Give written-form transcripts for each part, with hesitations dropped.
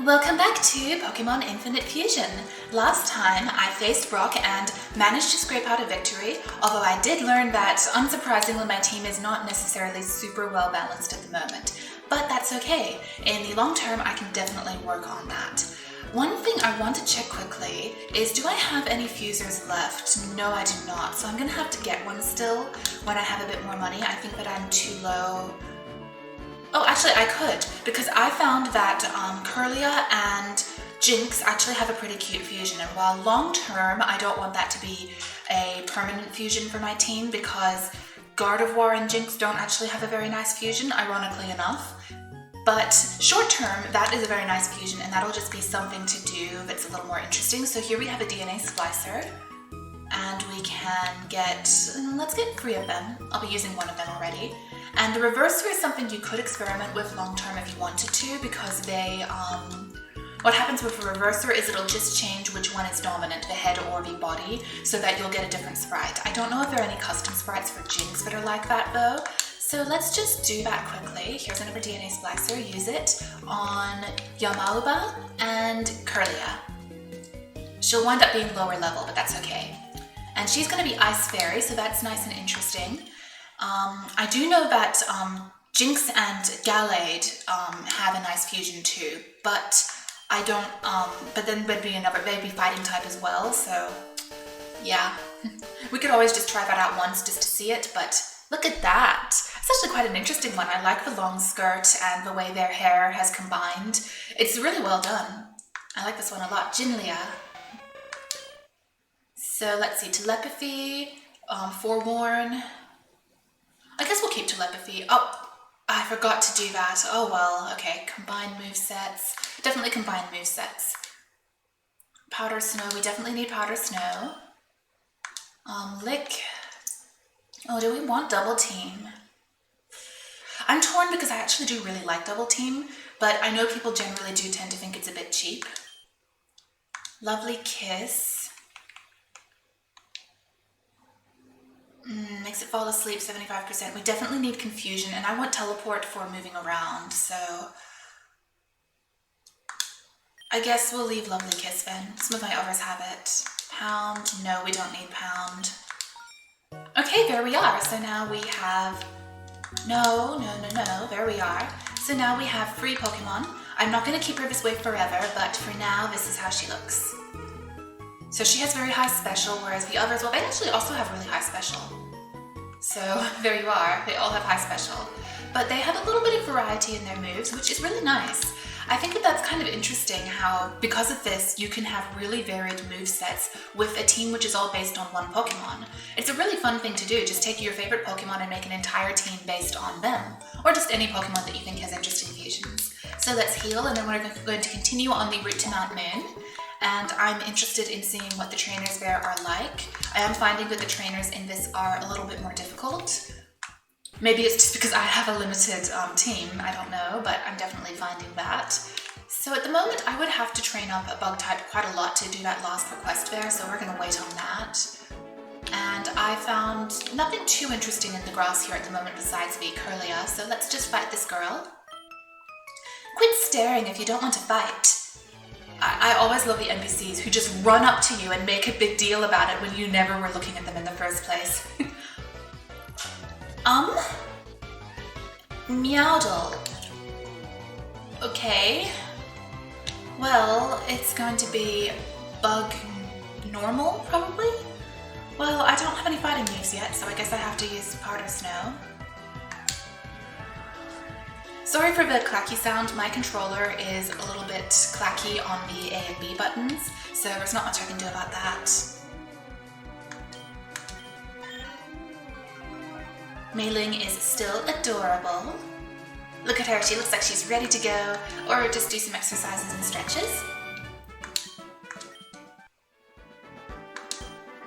Welcome back to Pokemon Infinite Fusion. Last time I faced Brock and managed to scrape out a victory, although I did learn that, unsurprisingly, my team is not necessarily super well balanced at the moment. But that's okay. In the long term, I can definitely work on that. One thing I want to check quickly is, do I have any fusers left? No, I do not, so I'm going to have to get one still when I have a bit more money. I think that I'm too low. Oh, actually I could, because I found that Curlia and Jinx actually have a pretty cute fusion, and while long term I don't want that to be a permanent fusion for my team because Gardevoir and Jinx don't actually have a very nice fusion, ironically enough. But short term, that is a very nice fusion, and that'll just be something to do that's a little more interesting. So here we have a DNA splicer, and we can get, let's get 3 of them. I'll be using 1 of them already. And the reverser is something you could experiment with long term if you wanted to, because they, what happens with a reverser is it'll just change which one is dominant, the head or the body, so that you'll get a different sprite. I don't know if there are any custom sprites for Jinx that are like that though, so let's just do that quickly. Here's another DNA splicer, use it on Yamaluba and Curlia. She'll wind up being lower level, but that's okay. And she's going to be Ice Fairy, so that's nice and interesting. I do know that Jinx and Gallade have a nice fusion too, but I don't, but then they'd be fighting type as well, so yeah. We could always just try that out once just to see it, but look at that. It's actually quite an interesting one. I like the long skirt and the way their hair has combined. It's really well done. I like this one a lot. Jinlia. So let's see, Telepathy, Forewarn. I guess we'll keep Telepathy. Oh, I forgot to do that. Oh well, okay. Combined movesets. Definitely combined movesets. Powder Snow, we definitely need Powder Snow. Lick. Oh, do we want Double Team? I'm torn because I actually do really like Double Team, but I know people generally do tend to think it's a bit cheap. Lovely Kiss. Makes it fall asleep, 75%. We definitely need Confusion, and I want Teleport for moving around, so I guess we'll leave Lovely Kiss then. Some of my others have it. Pound, no, we don't need Pound. Okay, there we are. So now we have, no, there we are. So now we have 3 Pokemon. I'm not going to keep her this way forever, but for now, this is how she looks. So she has very high special, whereas the others, well, they actually also have really high special. So there you are, they all have high special. But they have a little bit of variety in their moves, which is really nice. I think that that's kind of interesting how, because of this, you can have really varied movesets with a team which is all based on one Pokemon. It's a really fun thing to do, just take your favorite Pokemon and make an entire team based on them. Or just any Pokemon that you think has interesting fusions. So let's heal, and then we're going to continue on the route to Mount Moon. And I'm interested in seeing what the trainers there are like. I am finding that the trainers in this are a little bit more difficult. Maybe it's just because I have a limited team, I don't know, but I'm definitely finding that. So at the moment I would have to train up a bug type quite a lot to do that last request there, so we're going to wait on that. And I found nothing too interesting in the grass here at the moment besides the Curlia, so let's just fight this girl. Quit staring if you don't want to fight. I always love the NPCs who just run up to you and make a big deal about it when you never were looking at them in the first place. Meowdle. Okay. Well, it's going to be Bug Normal, probably? Well, I don't have any fighting moves yet, so I guess I have to use Powder Snow. Sorry for the clacky sound, my controller is a little bit clacky on the A and B buttons, so there's not much I can do about that. Mei-Ling is still adorable. Look at her, she looks like she's ready to go, or just do some exercises and stretches.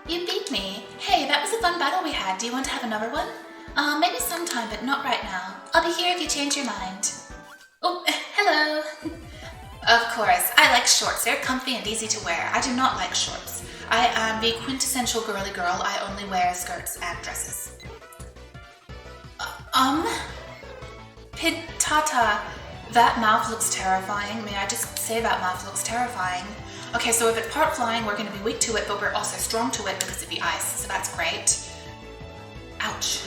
You beat me. Hey, that was a fun battle we had. Do you want to have another one? Maybe sometime, but not right now. I'll be here if you change your mind. Oh, hello. Of course, I like shorts. They're comfy and easy to wear. I do not like shorts. I am the quintessential girly girl. I only wear skirts and dresses. Pitata, That mouth looks terrifying. May I just say that mouth looks terrifying? Okay, so if it's part flying, we're going to be weak to it, but we're also strong to it because of the ice, so that's great. Ouch.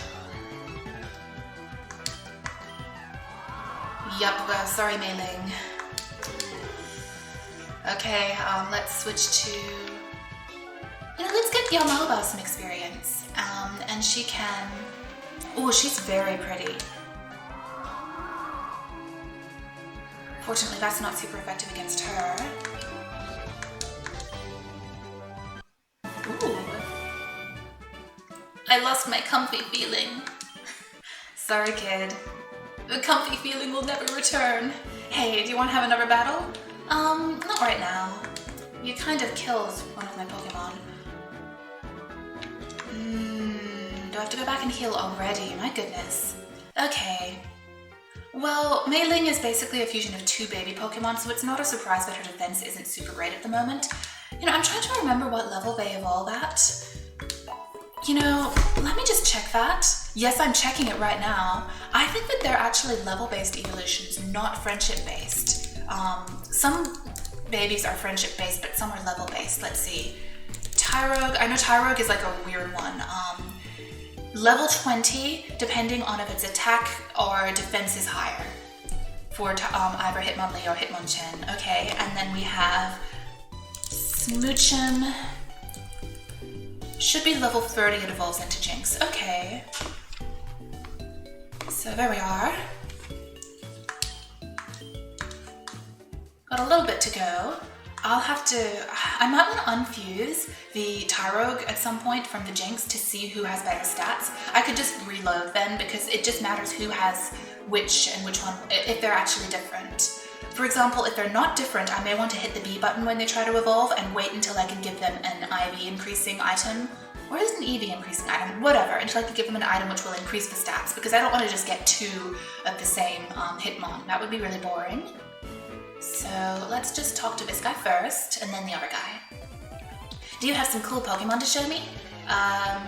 Yup, sorry Mei Ling. Okay, let's switch to... let's get Yamalba some experience. And she can... Oh, she's very pretty. Fortunately, that's not super effective against her. Ooh. I lost my comfy feeling. Sorry, kid. The comfy feeling will never return. Hey, do you want to have another battle? Not right now. You kind of killed one of my Pokemon. Do I have to go back and heal already? My goodness. Okay. Well, Mei Ling is basically a fusion of two baby Pokemon, so it's not a surprise that her defense isn't super great at the moment. I'm trying to remember what level they evolve at. Let me just check that. Yes, I'm checking it right now. I think that they're actually level-based evolutions, not friendship-based. Some babies are friendship-based, but some are level-based. Let's see. Tyrogue, I know Tyrogue is like a weird one. Level 20, depending on if its attack or defense is higher for either Hitmonlee or Hitmonchan. Okay, and then we have Smoochum. Should be level 30, it evolves into Jinx. Okay. So there we are. Got a little bit to go. I might want to unfuse the Tyrogue at some point from the Jinx to see who has better stats. I could just reload then because it just matters who has which and which one, if they're actually different. For example, if they're not different, I may want to hit the B button when they try to evolve and wait until I can give them an IV increasing item. Or is it an EV increasing item? Whatever, until I can give them an item which will increase the stats, because I don't want to just get two of the same Hitmon. That would be really boring. So let's just talk to this guy first, and then the other guy. Do you have some cool Pokemon to show me? I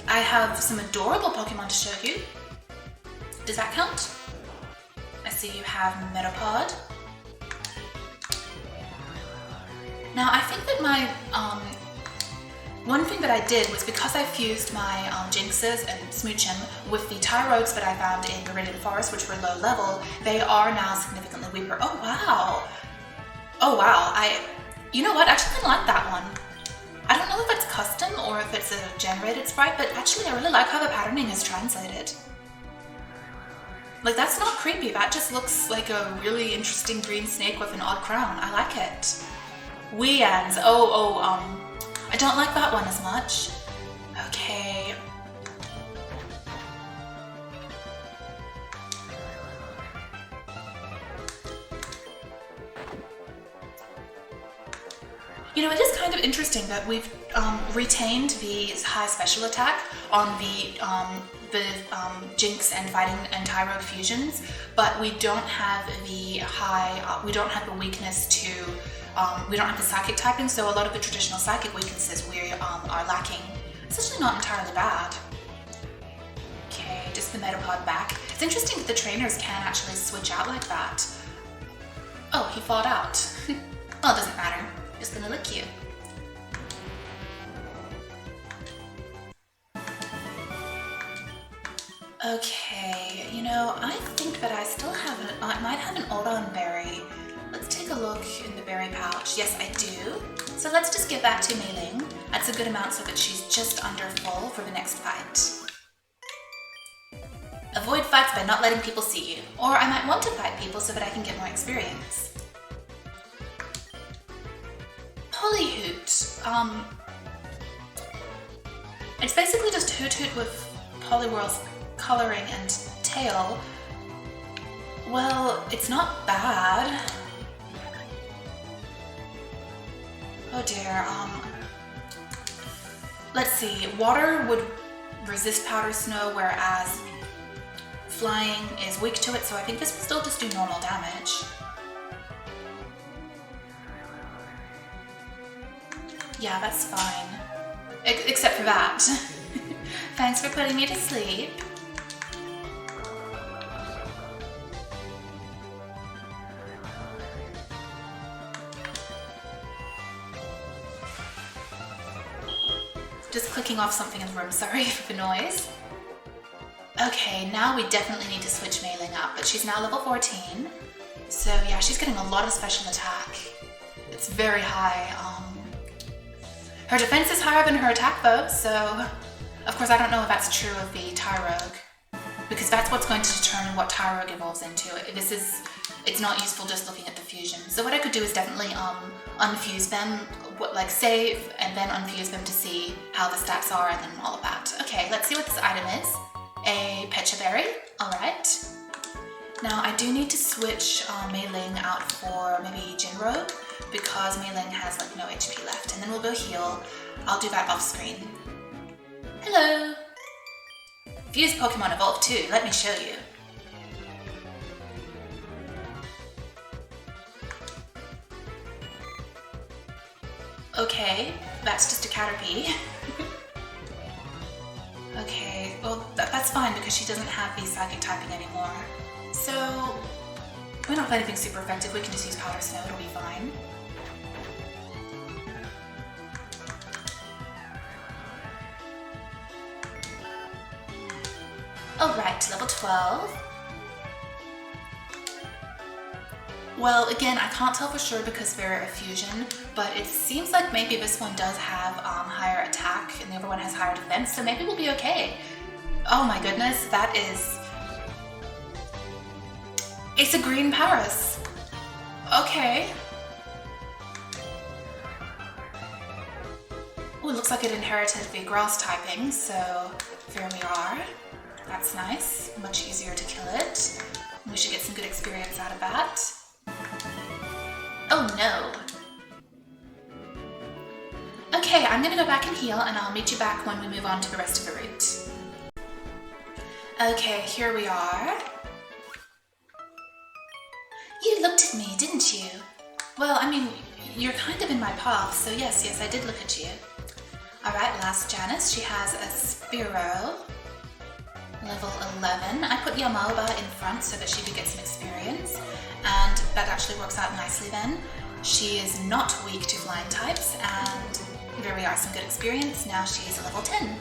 have some adorable Pokemon to show you. Does that count? I see you have Metapod. Now I think that my, one thing that I did was because I fused my Jinxes and Smoochum with the Tyrogues that I found in Viridian Forest, which were low level, they are now significantly weaker. Oh wow! Oh wow, you know what, I actually kind of like that one. I don't know if it's custom or if it's a generated sprite, but actually I really like how the patterning is translated. Like, that's not creepy, that just looks like a really interesting green snake with an odd crown. I like it. Weans, I don't like that one as much. Okay. It is kind of interesting that we've retained the high special attack on the Jinx and Fighting and Tyrogue fusions, but we don't have the we don't have the weakness to, we don't have the psychic typing, so a lot of the traditional psychic weaknesses we are lacking. It's actually not entirely bad. Okay, just the Metapod back. It's interesting that the trainers can actually switch out like that. Oh, he fought out. Well, it doesn't matter. Just gonna lick you. Okay, I think that I still have I might have an Odon berry. Let's take a look in the berry pouch. Yes, I do. So let's just get back to Mei Ling. That's a good amount so that she's just under full for the next fight. Avoid fights by not letting people see you. Or I might want to fight people so that I can get more experience. Polyhoot. It's basically just Hoot Hoot with Poliwhirl's coloring and tail. Well, it's not bad. Oh dear, let's see. Water would resist powder snow, whereas flying is weak to it, so I think this will still just do normal damage. Yeah, that's fine. Except for that. Thanks for putting me to sleep. Just clicking off something in the room, sorry for the noise. Okay, now we definitely need to switch Mei Ling up, but she's now level 14. So yeah, she's getting a lot of special attack. It's very high. Her defense is higher than her attack though, so of course I don't know if that's true of the Tyrogue, because that's what's going to determine what Tyrogue evolves into. It's not useful just looking at the fusion. So what I could do is definitely unfuse them, like save and then unfuse them to see how the stats are and then all of that. Okay, let's see what this item is. A Pecha Berry, alright. Now I do need to switch Mei Ling out for maybe Jinrogue, because Mei Ling has like no HP left, and then we'll go heal. I'll do that off screen. Hello! Fuse Pokemon evolve too, let me show you. Okay, that's just a Caterpie. Okay, well that's fine because she doesn't have the psychic typing anymore. So, we're not anything super effective, we can just use Powder Snow, it'll be fine. Alright, level 12. Well, again, I can't tell for sure because they're a fusion, but it seems like maybe this one does have higher attack and the other one has higher defense, so maybe we'll be okay. Oh my goodness, that is... It's a green Paris. Okay. Oh, it looks like it inherited the grass typing, so there we are. That's nice. Much easier to kill it. We should get some good experience out of that. Oh no. Okay, I'm gonna go back and heal and I'll meet you back when we move on to the rest of the route. Okay, here we are. You looked at me, didn't you? Well, I mean, you're kind of in my path, so yes, I did look at you. Alright, last Janice, she has a Spearow. Level 11. I put Yamalba in front so that she could get some experience, and that actually works out nicely then. She is not weak to flying types, and there we are, some good experience. Now she's a level 10.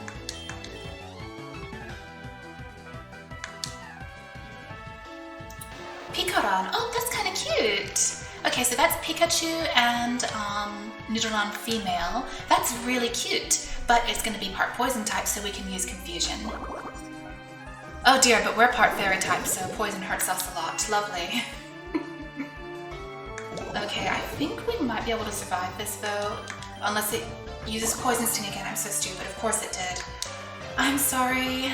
Picaron. Oh, that's kind of cute. Okay, so that's Pikachu and Nidoran female. That's really cute, but it's going to be part poison type, so we can use Confusion. Oh dear, but we're part fairy type, so poison hurts us a lot. Lovely. Okay, I think we might be able to survive this though, unless it uses Poison Sting again. I'm so stupid. Of course it did. I'm sorry.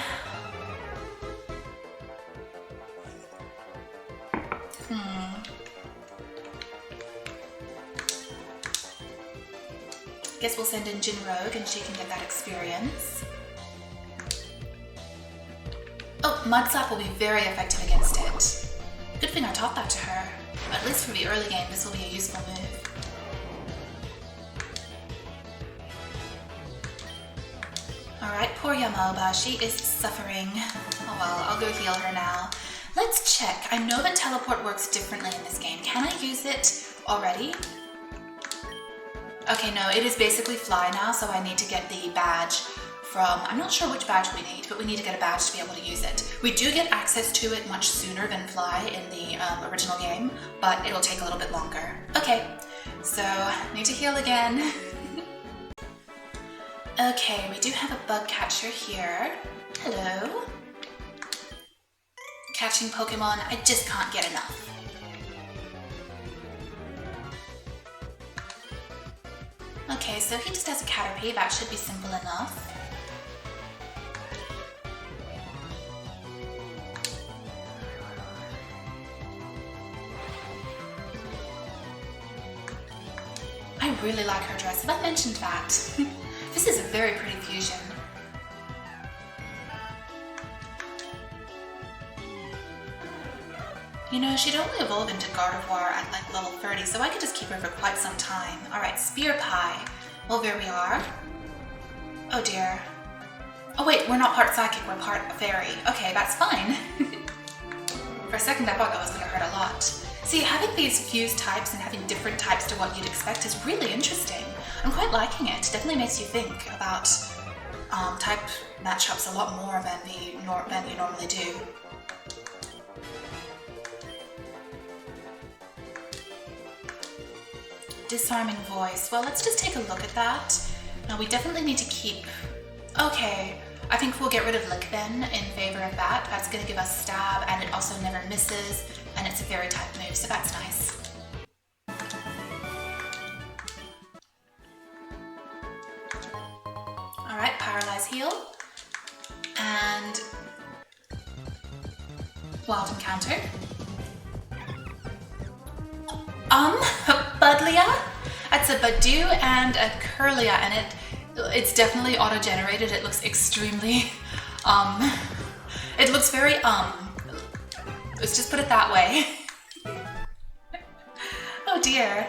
Guess we'll send in Jinrogue and she can get that experience. Oh, Mud Slap will be very effective against it. Good thing I taught that to her. At least for the early game, this will be a useful move. Alright, poor Yamalba, she is suffering. Oh well, I'll go heal her now. Let's check. I know that teleport works differently in this game. Can I use it already? Okay, no, it is basically fly now, so I need to get the badge from, I'm not sure which badge we need, but we need to get a badge to be able to use it. We do get access to it much sooner than fly in the original game, but it'll take a little bit longer. Okay, so need to heal again. Okay, we do have a bug catcher here. Hello. Catching Pokemon, I just can't get enough. Okay, so he just has a Caterpie, that should be simple enough. I really like her dress, have I mentioned that? This is a very pretty fusion. You know, she'd only evolve into Gardevoir at like level 30, so I could just keep her for quite some time. Alright, Spear Pie. Well, there we are. Oh dear. Oh wait, we're not part Psychic, we're part Fairy. Okay, that's fine. For a second I thought that was going to hurt a lot. See, having these fused types and having different types to what you'd expect is really interesting. I'm quite liking it. Definitely makes you think about type matchups a lot more than you normally do. Disarming voice. Well, let's just take a look at that. Now we definitely need to keep... Okay, I think we'll get rid of Lick then in favor of that. That's going to give us stab, and it also never misses, and it's a fairy type move, so that's nice. Alright, Paralyze Heal. And... Wild Encounter. Budlia? That's a Badoo and a Curlia, and it's definitely auto-generated. It looks extremely, it looks very, let's just put it that way. Oh dear.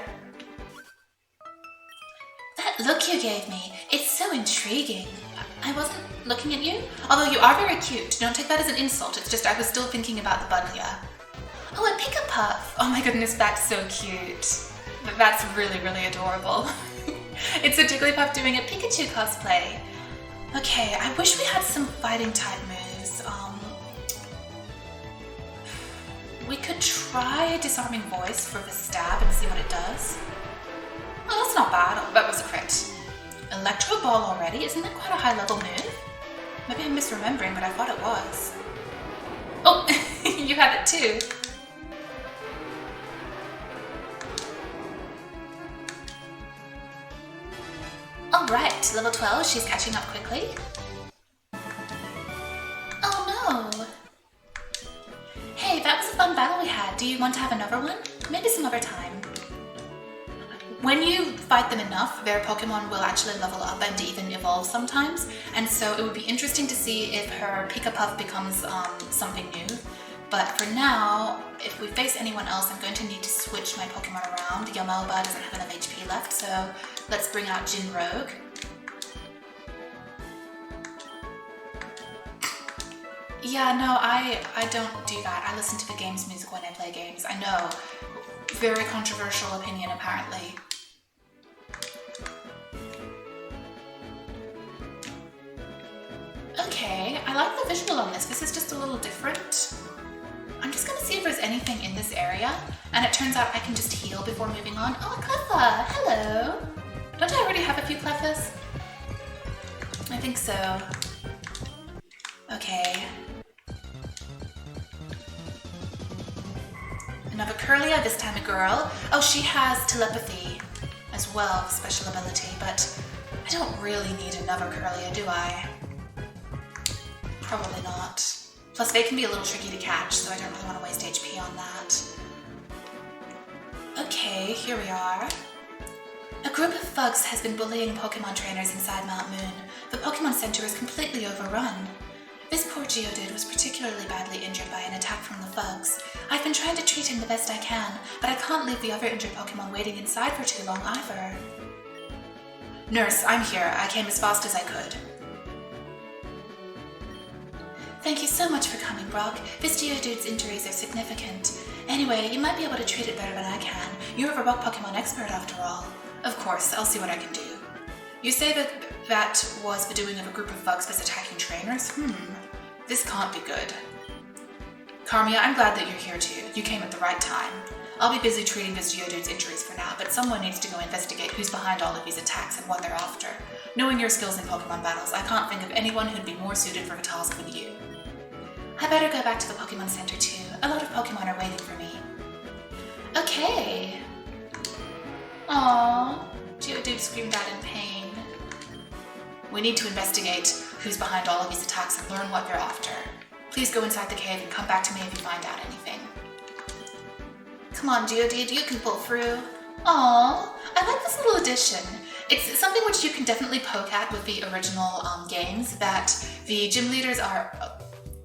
That look you gave me, it's so intriguing. I wasn't looking at you, although you are very cute. Don't take that as an insult, it's just I was still thinking about the Budlia. Oh, a Pick-a-Puff! Oh my goodness, that's so cute. That's really, really adorable. It's a Jigglypuff doing a Pikachu cosplay. Okay, I wish we had some fighting type moves. We could try Disarming Voice for the stab and see what it does. Oh, that's not bad. Oh, that was a crit. Electro Ball already? Isn't that quite a high level move? Maybe I'm misremembering, but I thought it was. Oh, you have it too. Alright, level 12, she's catching up quickly. Oh no! Hey, that was a fun battle we had. Do you want to have another one? Maybe some other time. When you fight them enough, their Pokemon will actually level up and even evolve sometimes, and so it would be interesting to see if her Pick-a-Puff becomes something new. But for now, if we face anyone else, I'm going to need to switch my Pokemon around. Yamelba doesn't have enough HP left, so let's bring out Jin Rogue. Yeah, no, I don't do that. I listen to the game's music when I play games. I know. Very controversial opinion, apparently. Okay, I like the visual on this. This is just a little different. I'm just gonna see if there's anything in this area, and it turns out I can just heal before moving on. Oh, a Cleffa! Hello! Don't I already have a few Cleffas? I think so. Okay. Another Curlia, this time a girl. Oh, she has telepathy as well, special ability, but I don't really need another Curlia, do I? Probably not. Plus, they can be a little tricky to catch, so I don't really want to waste HP on that. Okay, here we are. A group of thugs has been bullying Pokemon trainers inside Mount Moon. The Pokemon Center is completely overrun. This poor Geodude was particularly badly injured by an attack from the thugs. I've been trying to treat him the best I can, but I can't leave the other injured Pokemon waiting inside for too long either. Nurse, I'm here. I came as fast as I could. Thank you so much for coming, Brock. This Geodude's injuries are significant. Anyway, you might be able to treat it better than I can. You're a rock Pokemon expert after all. Of course, I'll see what I can do. You say that was the doing of a group of thugs that's attacking trainers? This can't be good. Carmia, I'm glad that you're here too. You came at the right time. I'll be busy treating this Geodude's injuries for now, but someone needs to go investigate who's behind all of these attacks and what they're after. Knowing your skills in Pokemon battles, I can't think of anyone who'd be more suited for the task than you. I better go back to the Pokemon Center too. A lot of Pokemon are waiting for me. Okay. Aww. Geodude screamed out in pain. We need to investigate who's behind all of these attacks and learn what they're after. Please go inside the cave and come back to me if you find out anything. Come on, Geodude, you can pull through. Aww, I like this little addition. It's something which you can definitely poke at with the original games, that the gym leaders are...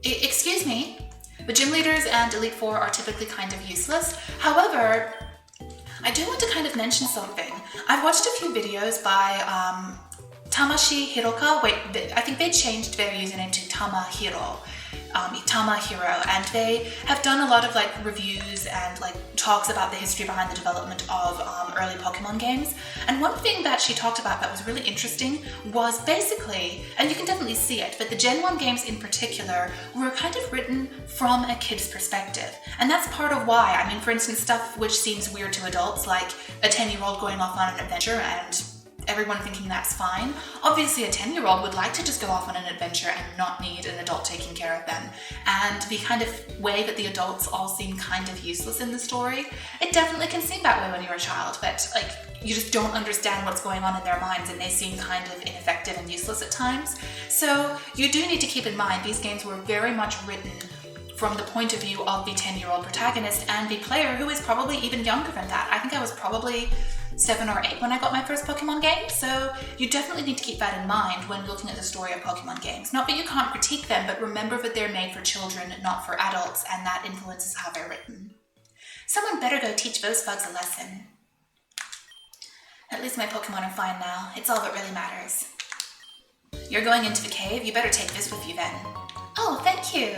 excuse me? The gym leaders and Elite Four are typically kind of useless. However, I do want to kind of mention something. I've watched a few videos by Tamashi Hiroka. Wait, I think they changed their username to Tamahiro. Itama Hero, and they have done a lot of like reviews and like talks about the history behind the development of early Pokemon games. And one thing that she talked about that was really interesting was basically, and you can definitely see it, but the Gen 1 games in particular were kind of written from a kid's perspective. And that's part of why. I mean, for instance, stuff which seems weird to adults, like a 10-year-old going off on an adventure and everyone thinking that's fine. Obviously a 10-year-old would like to just go off on an adventure and not need an adult taking care of them. And the kind of way that the adults all seem kind of useless in the story, it definitely can seem that way when you're a child, but like you just don't understand what's going on in their minds and they seem kind of ineffective and useless at times. So you do need to keep in mind these games were very much written from the point of view of the 10-year-old protagonist and the player who is probably even younger than that. I think I was probably 7 or 8 when I got my first Pokemon game, so you definitely need to keep that in mind when looking at the story of Pokemon games. Not that you can't critique them, but remember that they're made for children, not for adults, and that influences how they're written. Someone better go teach those bugs a lesson. At least my Pokemon are fine now. It's all that really matters. You're going into the cave? You better take this with you then. Oh, thank you.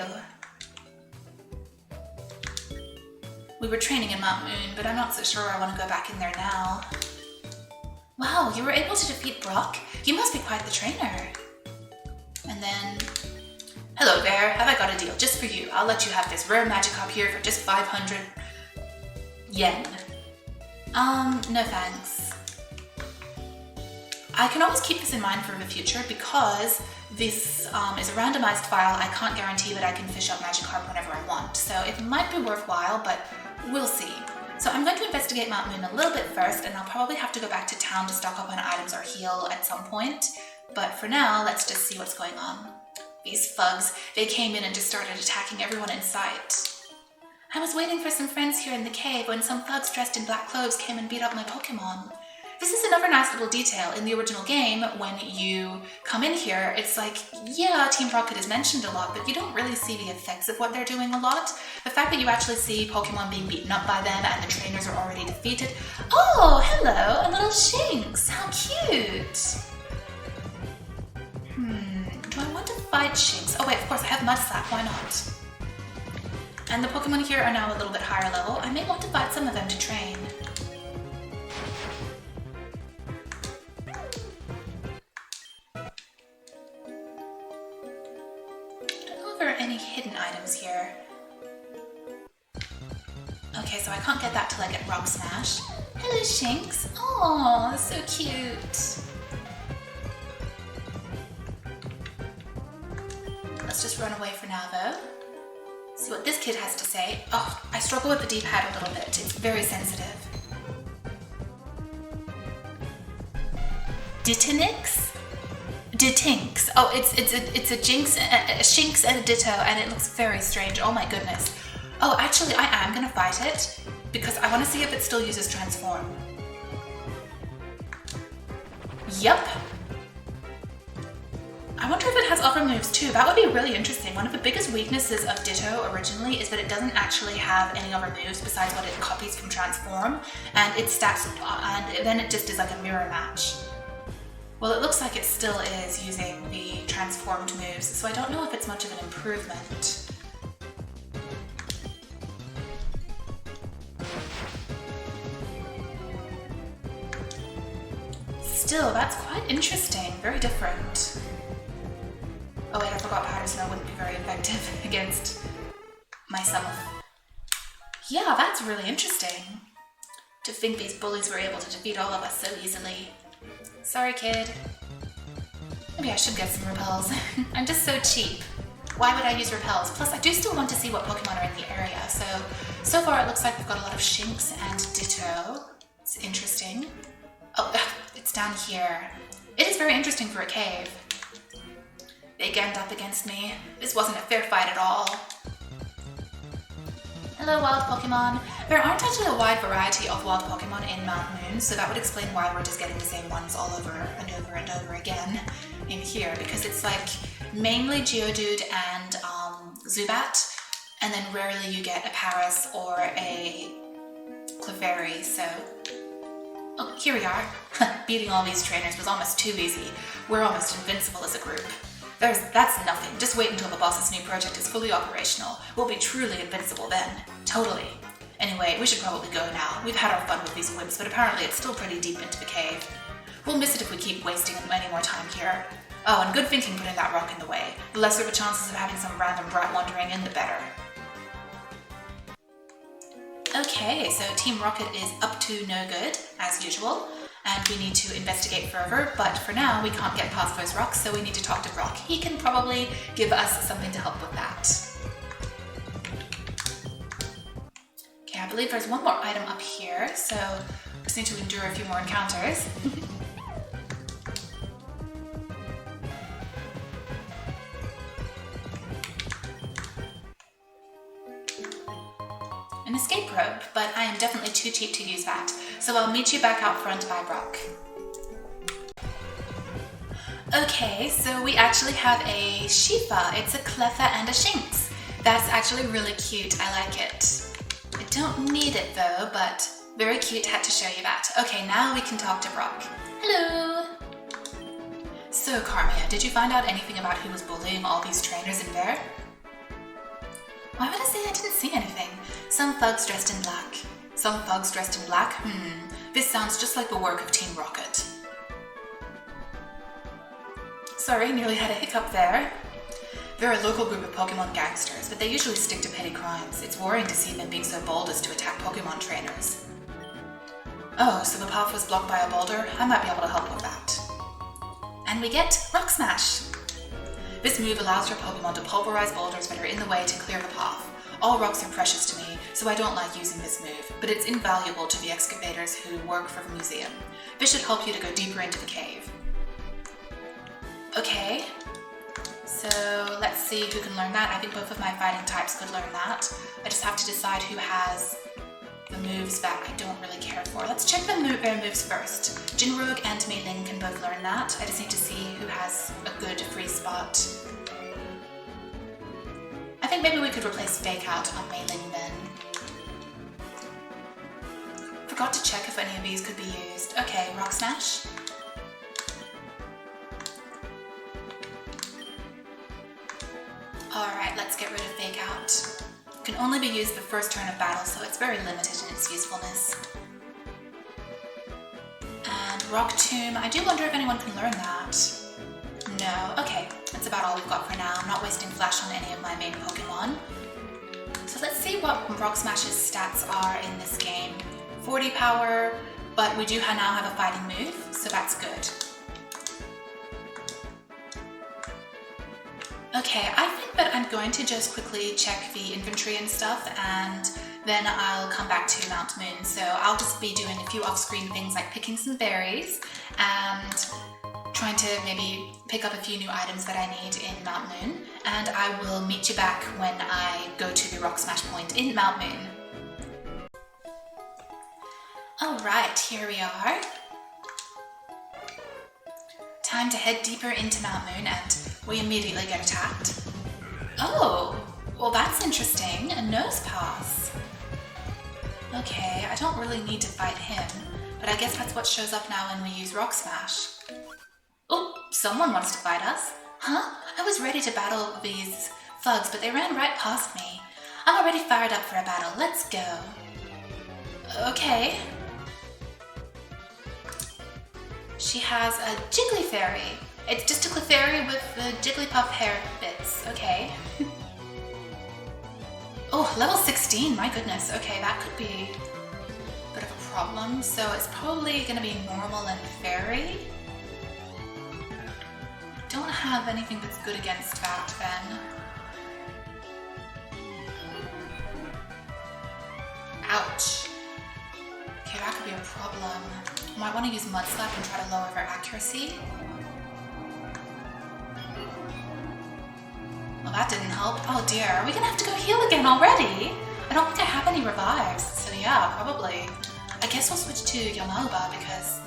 We were training in Mount Moon, but I'm not so sure I want to go back in there now. Wow, you were able to defeat Brock? You must be quite the trainer. And then, hello there, have I got a deal just for you? I'll let you have this rare Magikarp here for just 500 yen. No thanks. I can always keep this in mind for the future because this is a randomized file. I can't guarantee that I can fish up Magikarp whenever I want, so it might be worthwhile, but we'll see. So I'm going to investigate Mount Moon a little bit first, and I'll probably have to go back to town to stock up on items or heal at some point. But for now, let's just see what's going on. These thugs, they came in and just started attacking everyone in sight. I was waiting for some friends here in the cave when some thugs dressed in black clothes came and beat up my Pokemon. This is another nice little detail. In the original game, when you come in here, it's like, yeah, Team Rocket is mentioned a lot, but you don't really see the effects of what they're doing a lot. The fact that you actually see Pokemon being beaten up by them and the trainers are already defeated. Oh, hello, a little Shinx. How cute. Do I want to fight Shinx? Oh wait, of course, I have Mud Slap. Why not? And the Pokemon here are now a little bit higher level. I may want to fight some of them to train. Any hidden items here. Okay, so I can't get that till I get Rock Smash. Hello, Shinx. Oh, so cute. Let's just run away for now, though. See what this kid has to say. Oh, I struggle with the D-pad a little bit. It's very sensitive. Ditinix? Ditinx. Oh, it's a Jinx, a Shinx and a Ditto, and it looks very strange. Oh my goodness. Oh, actually, I am gonna fight it because I want to see if it still uses Transform. Yup. I wonder if it has other moves too. That would be really interesting. One of the biggest weaknesses of Ditto originally is that it doesn't actually have any other moves besides what it copies from Transform, and its stats, and then it just is like a mirror match. Well, it looks like it still is using the transformed moves, so I don't know if it's much of an improvement. Still, that's quite interesting. Very different. Oh wait, I forgot Powder Snow wouldn't be very effective against myself. Yeah, that's really interesting. To think these bullies were able to defeat all of us so easily. Sorry, kid. Maybe I should get some repels. I'm just so cheap. Why would I use repels? Plus, I do still want to see what Pokemon are in the area. So far it looks like we've got a lot of Shinx and Ditto. It's interesting. Oh, it's down here. It is very interesting for a cave. They ganged up against me. This wasn't a fair fight at all. Hello, wild Pokemon. There aren't actually a wide variety of wild Pokemon in Mount Moon, so that would explain why we're just getting the same ones all over and over and over again in here, because it's like mainly Geodude and Zubat, and then rarely you get a Paris or a Clefairy, so... Oh, here we are. Beating all these trainers was almost too easy. We're almost invincible as a group. That's nothing. Just wait until the boss's new project is fully operational. We'll be truly invincible then. Totally. Anyway, we should probably go now. We've had our fun with these wimps, but apparently it's still pretty deep into the cave. We'll miss it if we keep wasting any more time here. Oh, and good thinking putting that rock in the way. The lesser the chances of having some random brat wandering in, the better. Okay, so Team Rocket is up to no good, as usual, and we need to investigate further, but for now we can't get past those rocks, so we need to talk to Brock. He can probably give us something to help with that. Okay, I believe there's one more item up here, so we just need to endure a few more encounters. An escape rope, but I am definitely too cheap to use that, so I'll meet you back out front by Brock. Okay, so we actually have a Shifa. It's a Cleffa and a Shinx. That's actually really cute. I like it. I don't need it though, but very cute. Had to show you that. Okay, now we can talk to Brock. Hello! So Carmia, did you find out anything about who was bullying all these trainers in there? Why would I say I didn't see anything? Some thugs dressed in black. Some thugs dressed in black? This sounds just like the work of Team Rocket. Sorry, nearly had a hiccup there. They're a local group of Pokemon gangsters, but they usually stick to petty crimes. It's worrying to see them being so bold as to attack Pokemon trainers. Oh, so the path was blocked by a boulder? I might be able to help with that. And we get Rock Smash! This move allows your Pokemon to pulverize boulders that are in the way to clear the path. All rocks are precious to me, so I don't like using this move, but it's invaluable to the excavators who work for the museum. This should help you to go deeper into the cave. Okay, so let's see who can learn that. I think both of my fighting types could learn that. I just have to decide who has the moves that I don't really care for. Let's check their moves first. Jinrogue and Mei Ling can both learn that. I just need to see who has a good free spot. I think maybe we could replace Fake Out on Mei Ling then. Forgot to check if any of these could be used. Okay, Rock Smash. Alright, let's get rid of Fake Out. Can only be used the first turn of battle, so it's very limited in its usefulness. And Rock Tomb, I do wonder if anyone can learn that. No, okay, that's about all we've got for now. I'm not wasting Flash on any of my main Pokemon. So let's see what Rock Smash's stats are in this game. 40 power, but we do now have a fighting move, so that's good. Okay, I think that I'm going to just quickly check the inventory and stuff, and then I'll come back to Mount Moon. So I'll just be doing a few off-screen things like picking some berries and trying to maybe pick up a few new items that I need in Mount Moon, and I will meet you back when I go to the Rock Smash point in Mount Moon. Alright, here we are. Time to head deeper into Mount Moon, and we immediately get attacked. Oh, well that's interesting. A nose pass. Okay, I don't really need to fight him, but I guess that's what shows up now when we use Rock Smash. Oh, someone wants to fight us. Huh? I was ready to battle these thugs, but they ran right past me. I'm already fired up for a battle. Let's go. Okay. She has a Jiggly Fairy. It's just a Clefairy with the Jigglypuff hair bits. Okay. Oh, level 16. My goodness. Okay, that could be a bit of a problem. So it's probably going to be normal and fairy. Don't have anything that's good against that then. Ouch. Okay, that could be a problem. Might want to use Mud Slap and try to lower their accuracy. Well, that didn't help. Oh dear, are we gonna have to go heal again already? I don't think I have any revives, so yeah, probably. I guess we'll switch to Yamaoba because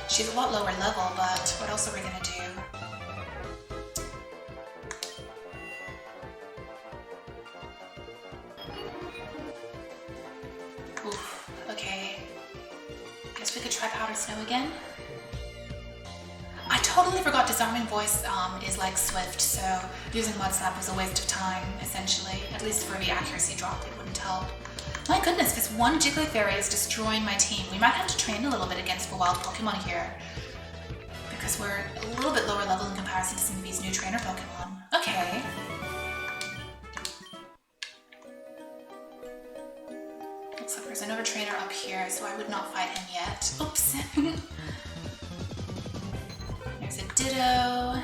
she's a lot lower level, but what else are we gonna do? Oof, okay. Guess we could try Powder Snow again? I totally forgot Disarming Voice is like Swift, so using Mud Slap was a waste of time, essentially. At least for the accuracy drop, it wouldn't help. My goodness, this one Jiggly Fairy is destroying my team. We might have to train a little bit against the wild Pokemon here, because we're a little bit lower level in comparison to some of these new trainer Pokemon. Okay. Looks like there's another trainer up here, so I would not fight him yet. Oops. There's a Ditto.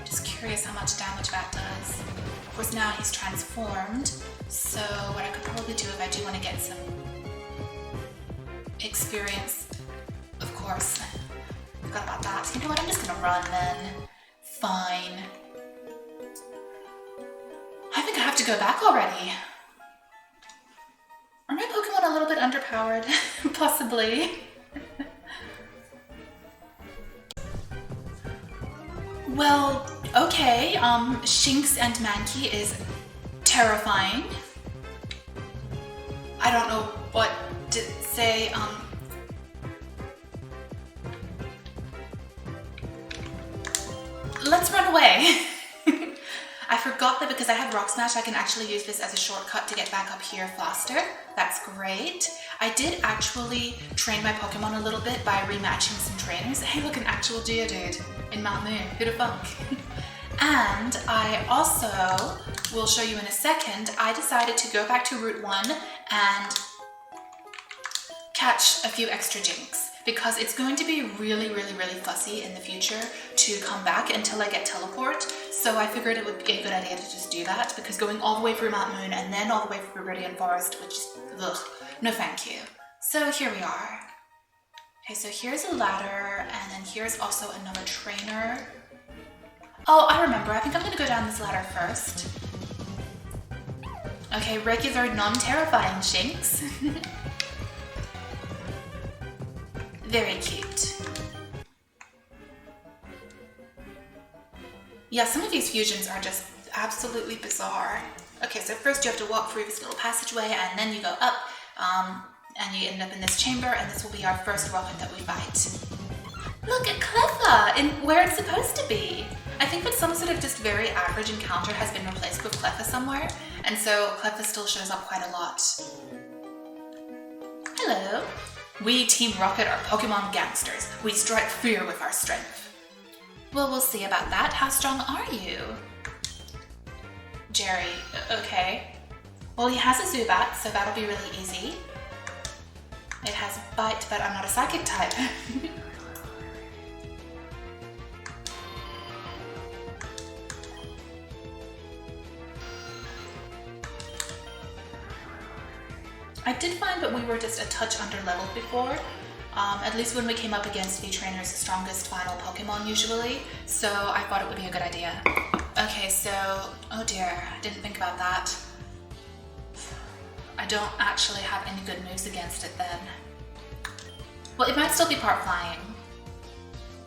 Just curious how much damage that does. Of course, now he's transformed, so what I could probably do if I do want to get some experience, of course. Forgot about that. You know what? I'm just gonna run then. Fine. I think I have to go back already. Are my Pokemon a little bit underpowered? Possibly. Well, okay, Shinx and Mankey is terrifying. I don't know what to say, let's run away. I forgot that because I have Rock Smash, I can actually use this as a shortcut to get back up here faster. That's great. I did actually train my Pokemon a little bit by rematching some trainers. Hey, look, an actual Geodude in Mount Moon. Who'd have thunk? And I also will show you in a second, I decided to go back to Route 1 and catch a few extra Jinx, because it's going to be really fussy in the future to come back until I get teleport. So I figured it would be a good idea to just do that, because going all the way through Mount Moon and then all the way through Viridian Forest, which is, ugh, no thank you. So here we are. Okay, so here's a ladder, and then here's also another trainer. Oh, I remember, I think I'm gonna go down this ladder first. Okay, regular non-terrifying Shinx. Very cute. Yeah, some of these fusions are just absolutely bizarre. Okay, so first you have to walk through this little passageway, and then you go up, and you end up in this chamber, and this will be our first rocket that we fight. Look at Cleffa, in where it's supposed to be. I think that some sort of just very average encounter has been replaced with Cleffa somewhere, and so Cleffa still shows up quite a lot. Hello. We Team Rocket are Pokemon gangsters. We strike fear with our strength. Well, we'll see about that. How strong are you? Jerry, okay. Well, he has a Zubat, so that'll be really easy. It has Bite, but I'm not a Psychic type. I did find that we were just a touch under-leveled before, at least when we came up against the trainer's strongest final Pokemon usually, so I thought it would be a good idea. Okay, so, oh dear, I didn't think about that. I don't actually have any good moves against it then. Well, it might still be part flying.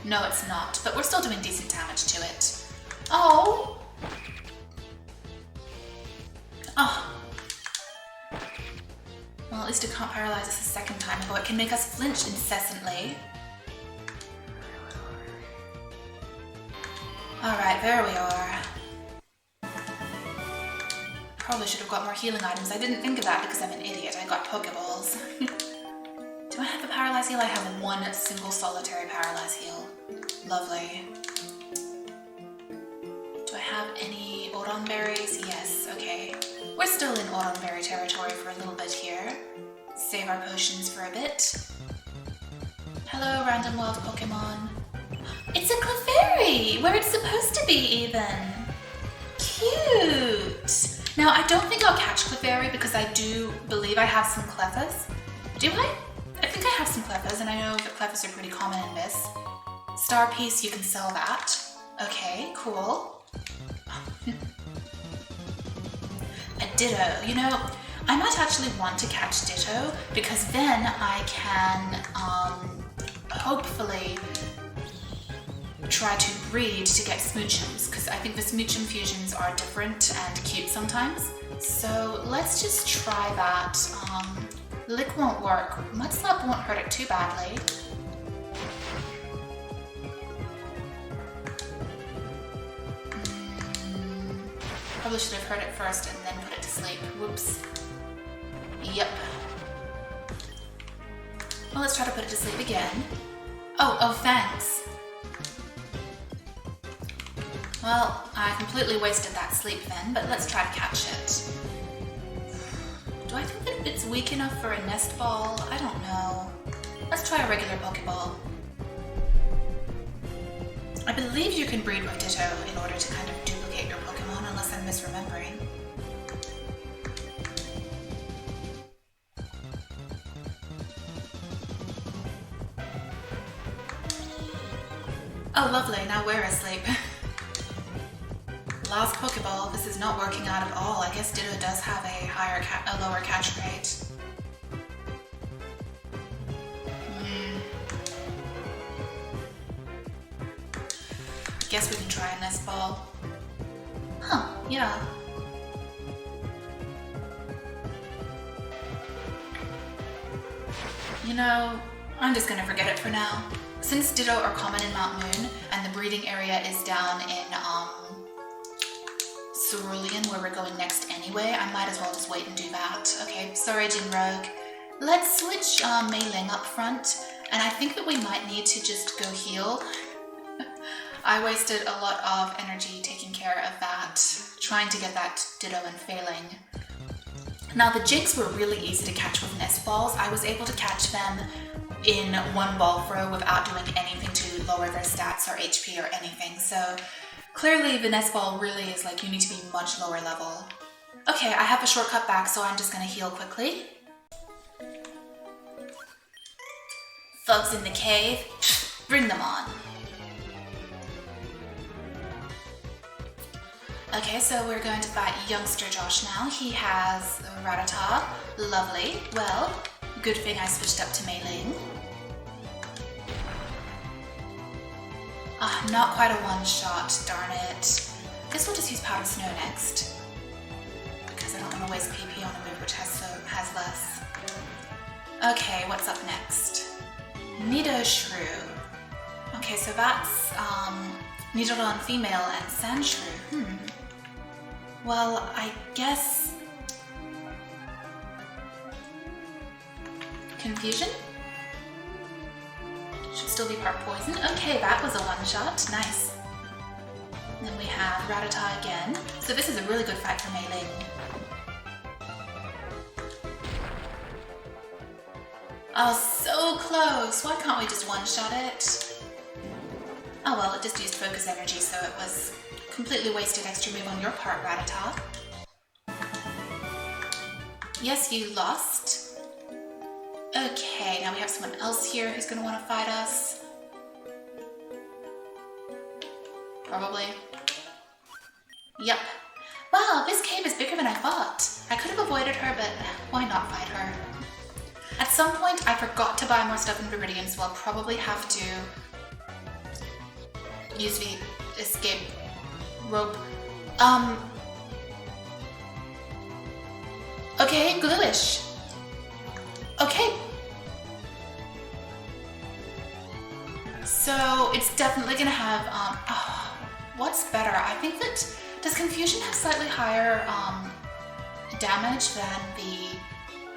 No, it's not, but we're still doing decent damage to it. Oh! Oh. Well, at least it can't paralyze us a second time, though it can make us flinch incessantly. Alright, there we are. Probably should have got more healing items. I didn't think of that because I'm an idiot. I got Pokeballs. Do I have a Paralyze Heal? I have one single solitary Paralyze Heal. Lovely. Do I have any Odon Berries? Yes, okay. We're still in Odon Berry territory for a little bit here. Save our potions for a bit. Hello, random wild Pokemon. It's a Clefairy! Where it's supposed to be, even! Cute! Now, I don't think I'll catch Clefairy because I do believe I have some Cleffas. Do I? I think I have some Cleffas, and I know that Cleffas are pretty common in this. Star Piece, you can sell that. Okay, cool. A Ditto. You know, I might actually want to catch Ditto because then I can hopefully try to breed to get Smoochums, because I think the Smoochum fusions are different and cute sometimes. So let's just try that. Lick won't work. Mud Slap won't hurt it too badly. Probably should have hurt it first and then put it to sleep. Whoops. Yep. Well, let's try to put it to sleep again. Oh, thanks. Well, I completely wasted that sleep then, but let's try to catch it. Do I think that it's weak enough for a nest ball? I don't know. Let's try a regular Pokeball. I believe you can breed with Ditto in order to kind of duplicate your Pokemon, unless I'm misremembering. Oh, lovely, now we're asleep. Last Pokeball, this is not working out at all. I guess Ditto does have a lower catch rate. Guess we can try a nest ball. Huh, yeah. You know, I'm just gonna forget it for now. Since Ditto are common in Mount Moon, and the breeding area is down in, Cerulean, where we're going next anyway, I might as well just wait and do that. Okay, sorry, Rogue. Let's switch Mei Ling up front, and I think that we might need to just go heal. I wasted a lot of energy taking care of that, trying to get that Ditto and failing. Now the Jigs were really easy to catch with nest balls. I was able to catch them in one ball throw without doing anything to lower their stats or HP or anything, so clearly the nest ball really is like, you need to be much lower level. Okay, I have a shortcut back, so I'm just gonna heal quickly. Thugs in the cave, bring them on. Okay, so we're going to fight youngster Josh now. He has Rattata. Lovely. Well, good thing I switched up to Mei Ling. Not quite a one-shot, darn it. Guess we'll just use Powder Snow next, because I don't want to waste PP on a move which has less. Okay, what's up next? Nidoshrew. Okay, so that's Nidodon female and Sandshrew. Well, I guess Confusion? Should still be part poison. Okay, that was a one-shot. Nice. And then we have Rattata again. So this is a really good fight for Mei Ling. Oh, so close! Why can't we just one-shot it? Oh well, it just used focus energy, so it was completely wasted extra move on your part, Rattata. Yes, you lost. Okay, now we have someone else here who's going to want to fight us. Probably. Yep. Wow, this cave is bigger than I thought. I could have avoided her, but why not fight her? At some point, I forgot to buy more stuff in Viridian, so I'll probably have to use the escape rope. Okay, Gluish. Okay. So it's definitely gonna have, what's better? I think that, does Confusion have slightly higher damage than the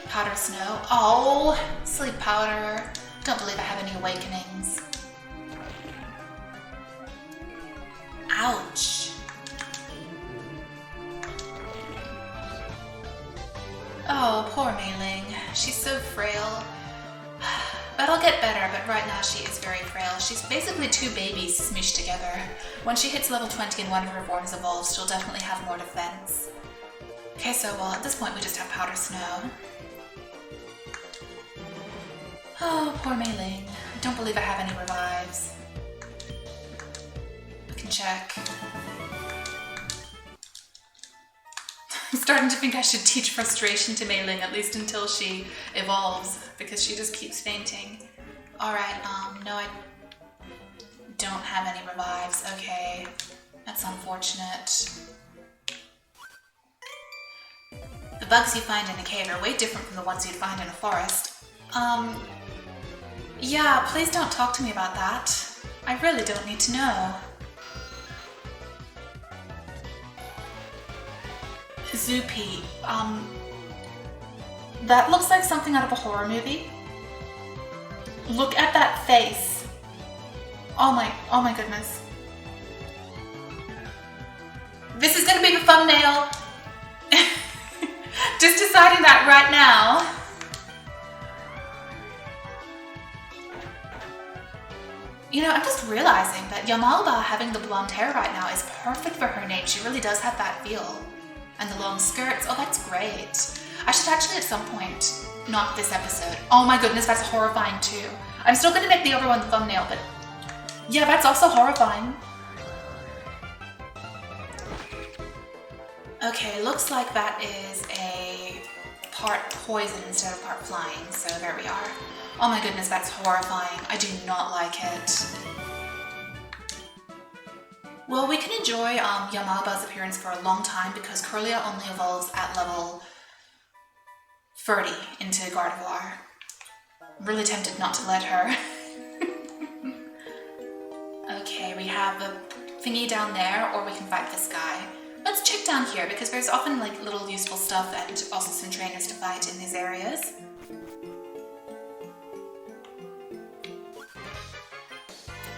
Powder Snow? Oh, Sleep Powder. Don't believe I have any awakenings. Ouch. Oh, poor Mei Ling. She's so frail. But I'll get better, but right now she is very frail. She's basically two babies smooshed together. When she hits level 20 and one of her forms evolves, she'll definitely have more defense. Okay, so well, at this point we just have Powder Snow. Oh, poor Mei Ling. I don't believe I have any revives. We can check. I'm starting to think I should teach frustration to Mei Ling, at least until she evolves, because she just keeps fainting. Alright, no, I don't have any revives. Okay, that's unfortunate. The bugs you find in a cave are way different from the ones you'd find in a forest. Yeah, please don't talk to me about that. I really don't need to know. Zupi, that looks like something out of a horror movie. Look at that face. Oh my goodness. This is gonna be the thumbnail. Just deciding that right now. You know, I'm just realizing that Yamalba having the blonde hair right now is perfect for her name. She really does have that feel. And the long skirts. Oh, that's great. I should actually at some point, not this episode. Oh my goodness, that's horrifying too. I'm still gonna make the other one the thumbnail, but yeah, that's also horrifying. Okay, looks like that is a part poison instead of part flying, so there we are. Oh my goodness, that's horrifying. I do not like it. Well, we can enjoy Yamalba's appearance for a long time because Curlia only evolves at level 30 into Gardevoir. I'm really tempted not to let her. Okay, we have the thingy down there, or we can fight this guy. Let's check down here because there's often like little useful stuff and also some trainers to fight in these areas.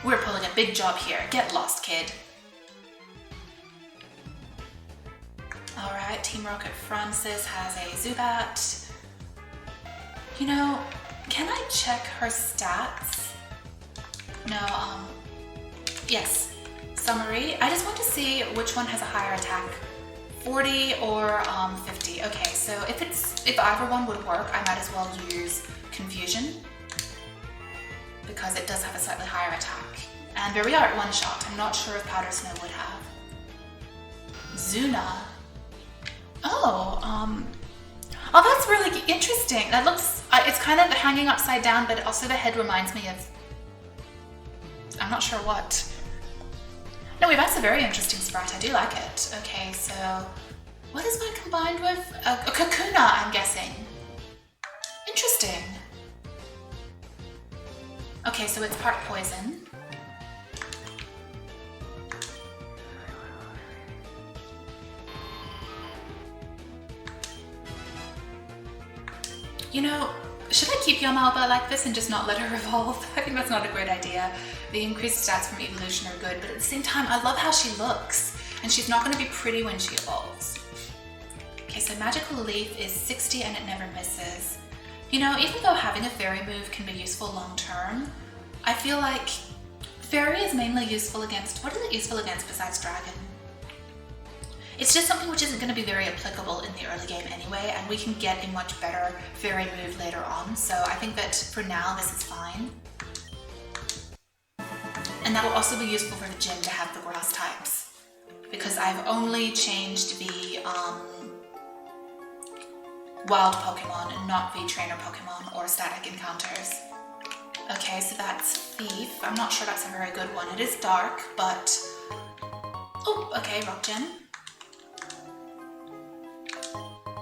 We're pulling a big job here. Get lost, kid. Alright, Team Rocket Francis has a Zubat. You know, can I check her stats? No, yes. Summary. I just want to see which one has a higher attack. 40 or 50. Okay, so if either one would work, I might as well use Confusion because it does have a slightly higher attack. And there we are at one shot. I'm not sure if Powder Snow would have. Zuna. Oh, oh, that's really interesting. That looks, it's kind of hanging upside down, but also the head reminds me of, I'm not sure what. No, wait, that's a very interesting sprite. I do like it. Okay, so what is that combined with? A Kakuna, I'm guessing. Interesting. Okay, so it's part poison. You know, should I keep Yamalba like this and just not let her evolve? I think that's not a great idea. The increased stats from evolution are good, but at the same time, I love how she looks. And she's not going to be pretty when she evolves. Okay, so Magical Leaf is 60 and it never misses. You know, even though having a Fairy move can be useful long term, I feel like Fairy is mainly useful against, what is it useful against besides Dragon? It's just something which isn't going to be very applicable in the early game anyway, and we can get a much better Fairy move later on, so I think that for now this is fine. And that'll also be useful for the gym to have the grass types, because I've only changed the wild Pokemon and not the trainer Pokemon or static encounters. Okay, so that's Thief. I'm not sure that's a very good one. It is dark, but... Oh, okay, Rock Gem.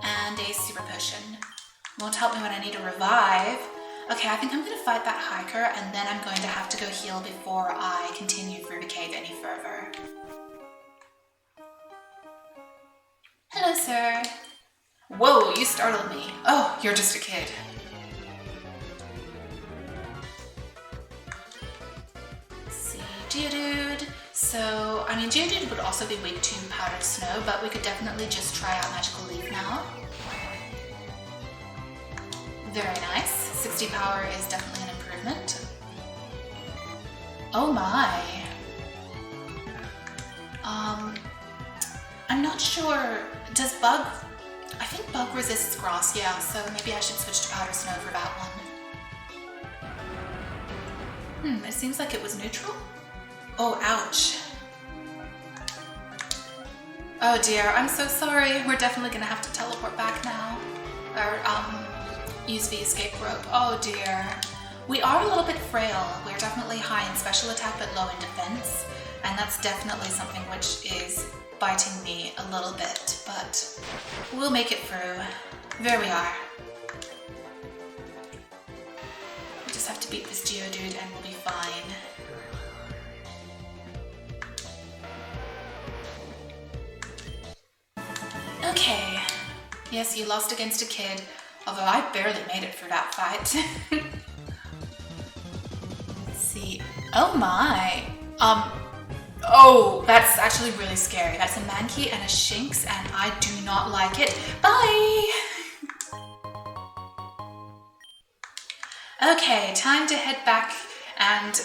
And a Super Potion. Won't help me when I need a revive. Okay, I think I'm going to fight that hiker, and then I'm going to have to go heal before I continue through the cave any further. Hello, sir. Whoa, you startled me. Oh, you're just a kid. Let's see, Geodude. So, I mean, Geodude would also be weak to Powdered Snow, but we could definitely just try out Magical Leaf now. Very nice. 60 power is definitely an improvement. Oh my. I'm not sure. Does Bug... I think Bug resists Grass, yeah, so maybe I should switch to Powder Snow for that one. It seems like it was neutral. Oh, ouch. Oh dear, I'm so sorry. We're definitely gonna have to teleport back now. Or, use the escape rope. Oh dear. We are a little bit frail. We're definitely high in special attack but low in defense, and that's definitely something which is biting me a little bit, but we'll make it through. There we are. We just have to beat this Geodude and we'll be fine. Okay. Yes, you lost against a kid, although I barely made it through that fight. Let's see. Oh my! Oh, that's actually really scary. That's a Mankey and a Shinx, and I do not like it. Bye! Okay, time to head back, and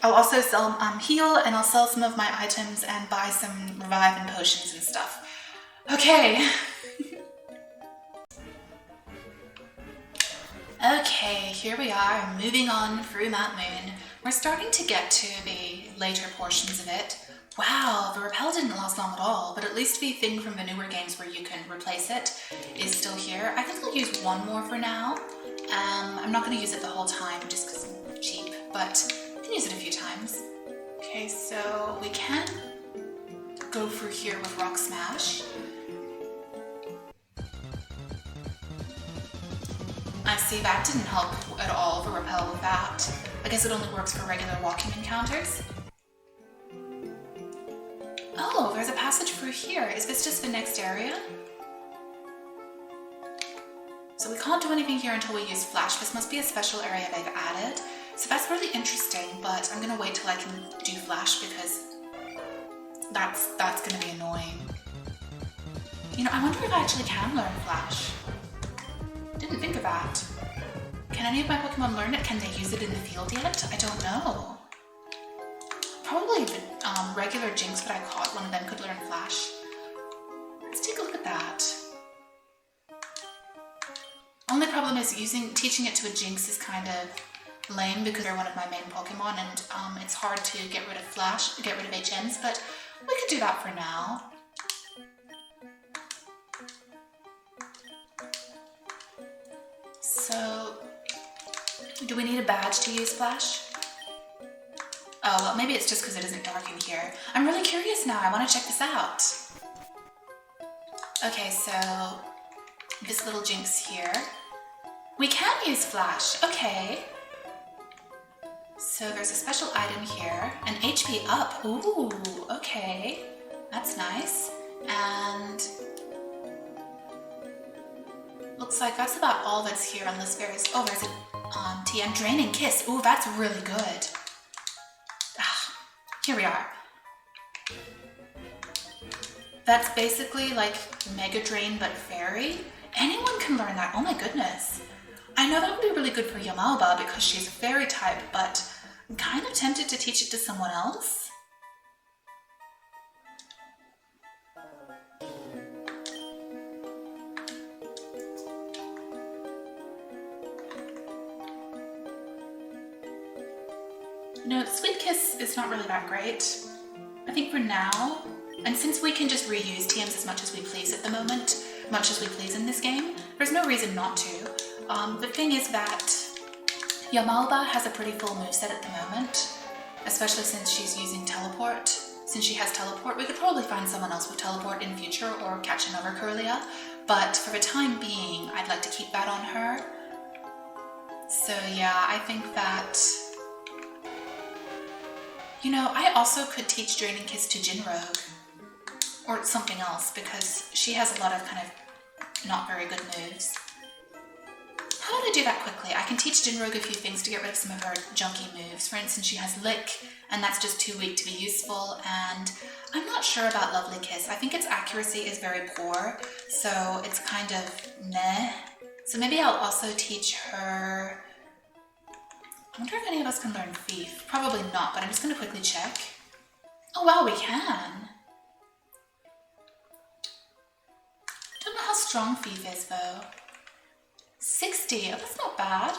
I'll also sell heal, and I'll sell some of my items and buy some revive and potions and stuff. Okay. Okay, here we are, moving on through Mount Moon. We're starting to get to the later portions of it. Wow, the repel didn't last long at all, but at least the thing from the newer games where you can replace it is still here. I think I'll use one more for now. I'm not going to use it the whole time just because I'm cheap, but I can use it a few times. Okay, so we can go through here with Rock Smash. I see that didn't help at all, the repel with that. I guess it only works for regular walking encounters. Oh, there's a passage through here. Is this just the next area? So we can't do anything here until we use Flash. This must be a special area they've added. So that's really interesting, but I'm gonna wait till I can do Flash because that's gonna be annoying. You know, I wonder if I actually can learn Flash. Didn't think of that. Can any of my Pokemon learn it? Can they use it in the field yet? I don't know. Probably the regular Jinx that I caught, one of them could learn Flash. Let's take a look at that. Only problem is teaching it to a Jinx is kind of lame because they're one of my main Pokemon, and it's hard to get rid of Flash, get rid of HMs, but we could do that for now. So, do we need a badge to use Flash? Oh, well, maybe it's just because it isn't dark in here. I'm really curious now. I want to check this out. Okay, so this little Jinx here. We can use Flash. Okay. So there's a special item here. An HP up. Ooh, okay. That's nice. And looks like that's about all that's here unless there's... Oh, there's a TM Draining Kiss. Ooh, that's really good. Here we are. That's basically like Mega Drain but Fairy. Anyone can learn that. Oh my goodness. I know that would be really good for Yamalba because she's a Fairy type, but I'm kind of tempted to teach it to someone else. No, Sweet Kiss is not really that great. I think for now, and since we can just reuse TMs as much as we please at the moment, much as we please in this game, there's no reason not to. The thing is that Yamalba has a pretty full moveset at the moment, especially since she's using Teleport. Since she has Teleport, we could probably find someone else with Teleport in future or catch another Curlia, but for the time being, I'd like to keep that on her. So yeah, I think that... You know, I also could teach Draining Kiss to Jinrogue, or something else, because she has a lot of kind of not very good moves. How do I do that quickly? I can teach Jinrogue a few things to get rid of some of her junky moves. For instance, she has Lick, and that's just too weak to be useful, and I'm not sure about Lovely Kiss. I think its accuracy is very poor, so it's kind of meh. So maybe I'll also teach her... I wonder if any of us can learn Thief. Probably not, but I'm just going to quickly check. Oh wow, we can! Don't know how strong Thief is though. 60, oh that's not bad.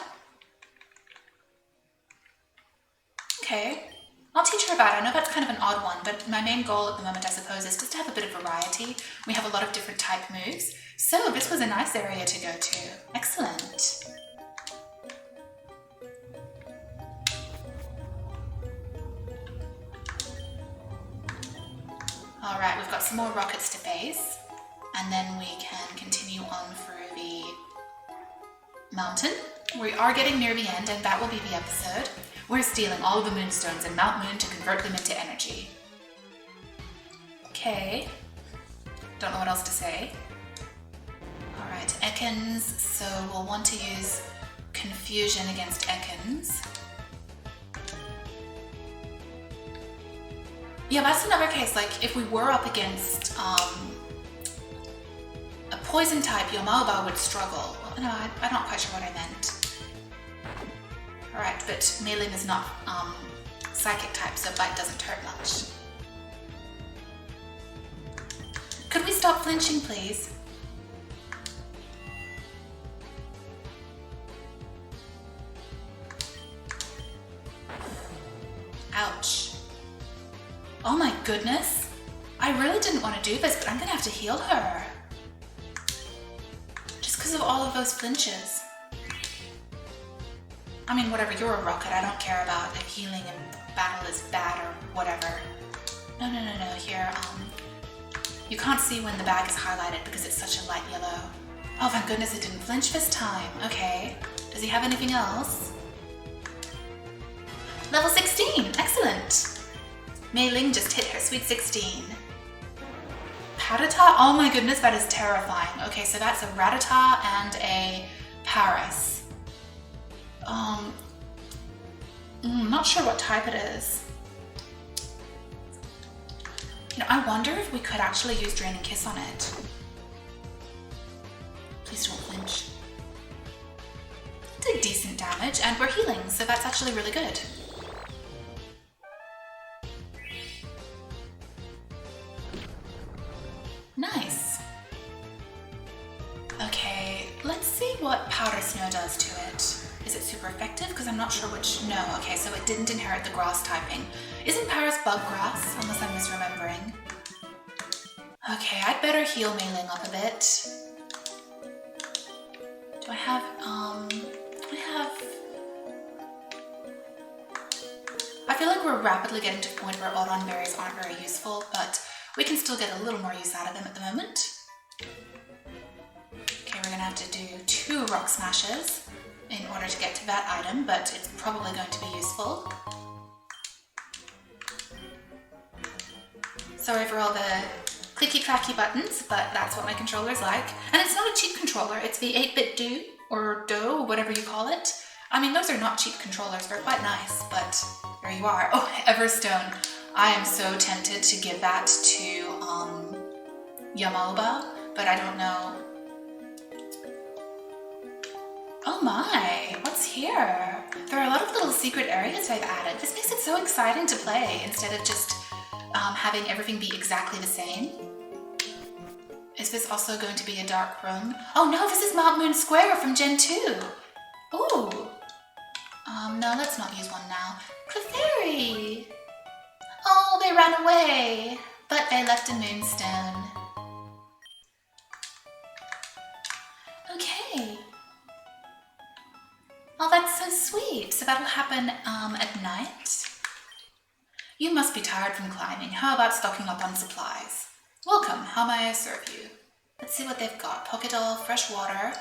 Okay, I'll teach her that. I know that's kind of an odd one, but my main goal at the moment I suppose is just to have a bit of variety. We have a lot of different type moves, so this was a nice area to go to. Excellent. Alright, we've got some more rockets to face. And then we can continue on through the mountain. We are getting near the end, and that will be the episode. We're stealing all of the moonstones in Mount Moon to convert them into energy. Okay. Don't know what else to say. Alright, Ekans, so we'll want to use Confusion against Ekans. Yeah, that's another case, like, if we were up against a poison type, Yomoba would struggle. No, I'm not quite sure what I meant. Alright, but Mei-Ling is not psychic type, so bite doesn't hurt much. Could we stop flinching, please? Ouch. Oh my goodness. I really didn't want to do this, but I'm gonna have to heal her. Just because of all of those flinches. I mean, whatever, you're a rocket. I don't care about if healing in battle is bad or whatever. No, here, you can't see when the bag is highlighted because it's such a light yellow. Oh, thank goodness it didn't flinch this time. Okay. Does he have anything else? Level 16! Excellent! Mei-Ling just hit her sweet 16. Rattata? Oh my goodness, that is terrifying. Okay, so that's a Rattata and a Paris. Not sure what type it is. You know, I wonder if we could actually use Draining Kiss on it. Please don't flinch. Did decent damage, and we're healing, so that's actually really good. Nice. Okay, let's see what Powder Snow does to it. Is it super effective? Because I'm not sure which... No, okay, so it didn't inherit the grass typing. Isn't Paris bug grass? Unless I'm misremembering. Okay, I'd better heal Mei-Ling up a bit. Do I have, I feel like we're rapidly getting to the point where Audon berries aren't very useful, but we can still get a little more use out of them at the moment. Okay, we're gonna have to do 2 rock smashes in order to get to that item, but it's probably going to be useful. Sorry for all the clicky-clacky buttons, but that's what my controller's like. And it's not a cheap controller, it's the 8-bit Do, or Do, whatever you call it. I mean, those are not cheap controllers, they're quite nice, but there you are. Oh, Everstone. I am so tempted to give that to Yamoba, but I don't know. Oh my, what's here? There are a lot of little secret areas I've added. This makes it so exciting to play instead of just having everything be exactly the same. Is this also going to be a dark room? Oh no, this is Mount Moon Square from Gen 2. Ooh. No, let's not use one now. Clefairy! Oh, they ran away, but they left a moonstone. Okay. Oh, that's so sweet. So that'll happen at night? You must be tired from climbing. How about stocking up on supplies? Welcome. How may I serve you? Let's see what they've got. Poké Doll, fresh water.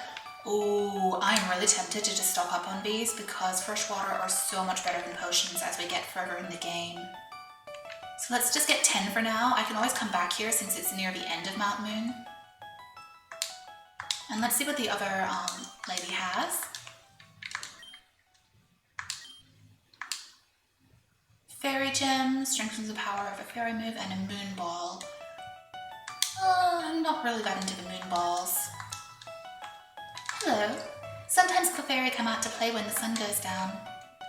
Ooh, I'm really tempted to just stock up on these because fresh water are so much better than potions as we get further in the game. So let's just get 10 for now. I can always come back here since it's near the end of Mount Moon. And let's see what the other lady has. Fairy Gem, strengthens the power of a fairy move, and a moon ball. I'm not really that into the moon balls. Hello. Sometimes Clefairy come out to play when the sun goes down.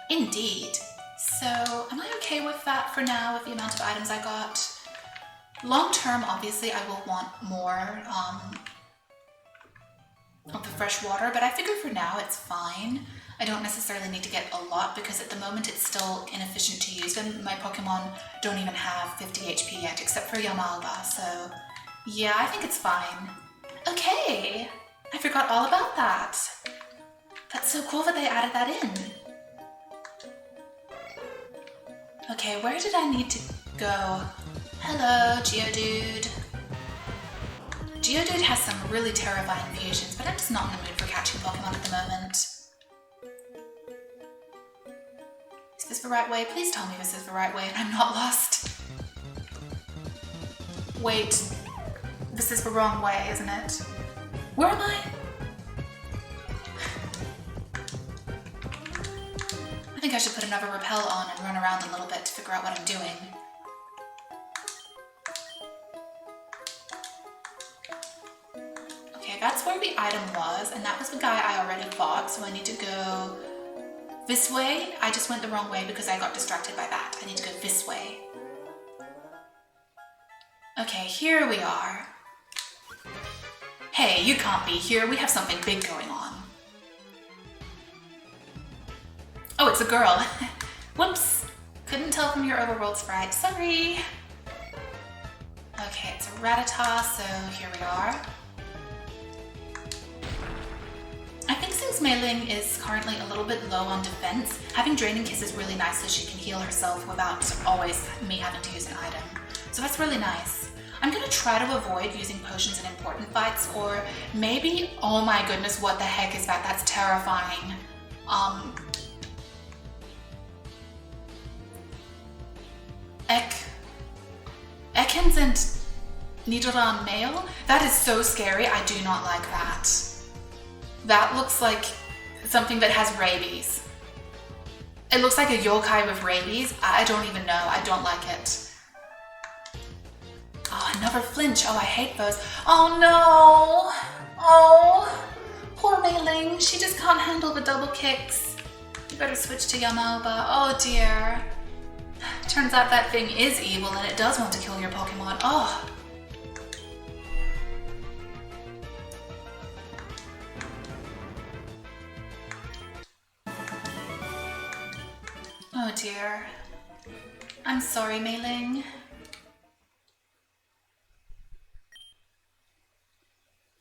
Indeed. So, am I okay with that for now, with the amount of items I got? Long term, obviously, I will want more of the fresh water, but I figure for now it's fine. I don't necessarily need to get a lot because at the moment it's still inefficient to use them. My Pokemon don't even have 50 HP yet, except for Yamalba, so yeah, I think it's fine. Okay, I forgot all about that. That's so cool that they added that in. Okay, where did I need to go? Hello, Geodude. Geodude has some really terrifying fusions, but I'm just not in the mood for catching Pokemon at the moment. Is this the right way? Please tell me this is the right way and I'm not lost. Wait, this is the wrong way, isn't it? Where am I? I think I should put another repel on and run around a little bit to figure out what I'm doing. Okay, that's where the item was, and that was the guy I already fought, so I need to go this way. I just went the wrong way because I got distracted by that. I need to go this way. Okay, here we are. Hey, you can't be here. We have something big going on. Oh, it's a girl. Whoops. Couldn't tell from your overworld sprite. Sorry. Okay, it's a Rattata, so here we are. I think since Mei Ling is currently a little bit low on defense, having Draining Kiss is really nice so she can heal herself without always me having to use an item. So that's really nice. I'm gonna try to avoid using potions in important fights, or maybe, oh my goodness, what the heck is that? That's terrifying. Ekans and Nidoran male? That is so scary. I do not like that. That looks like something that has rabies. It looks like a yokai with rabies. I don't even know. I don't like it. Oh, another flinch. Oh, I hate those. Oh no! Oh, poor Mei Ling. She just can't handle the double kicks. You better switch to Yamalba. Oh dear. Turns out that thing is evil and it does want to kill your Pokemon. Oh. Oh dear. I'm sorry, Mei Ling.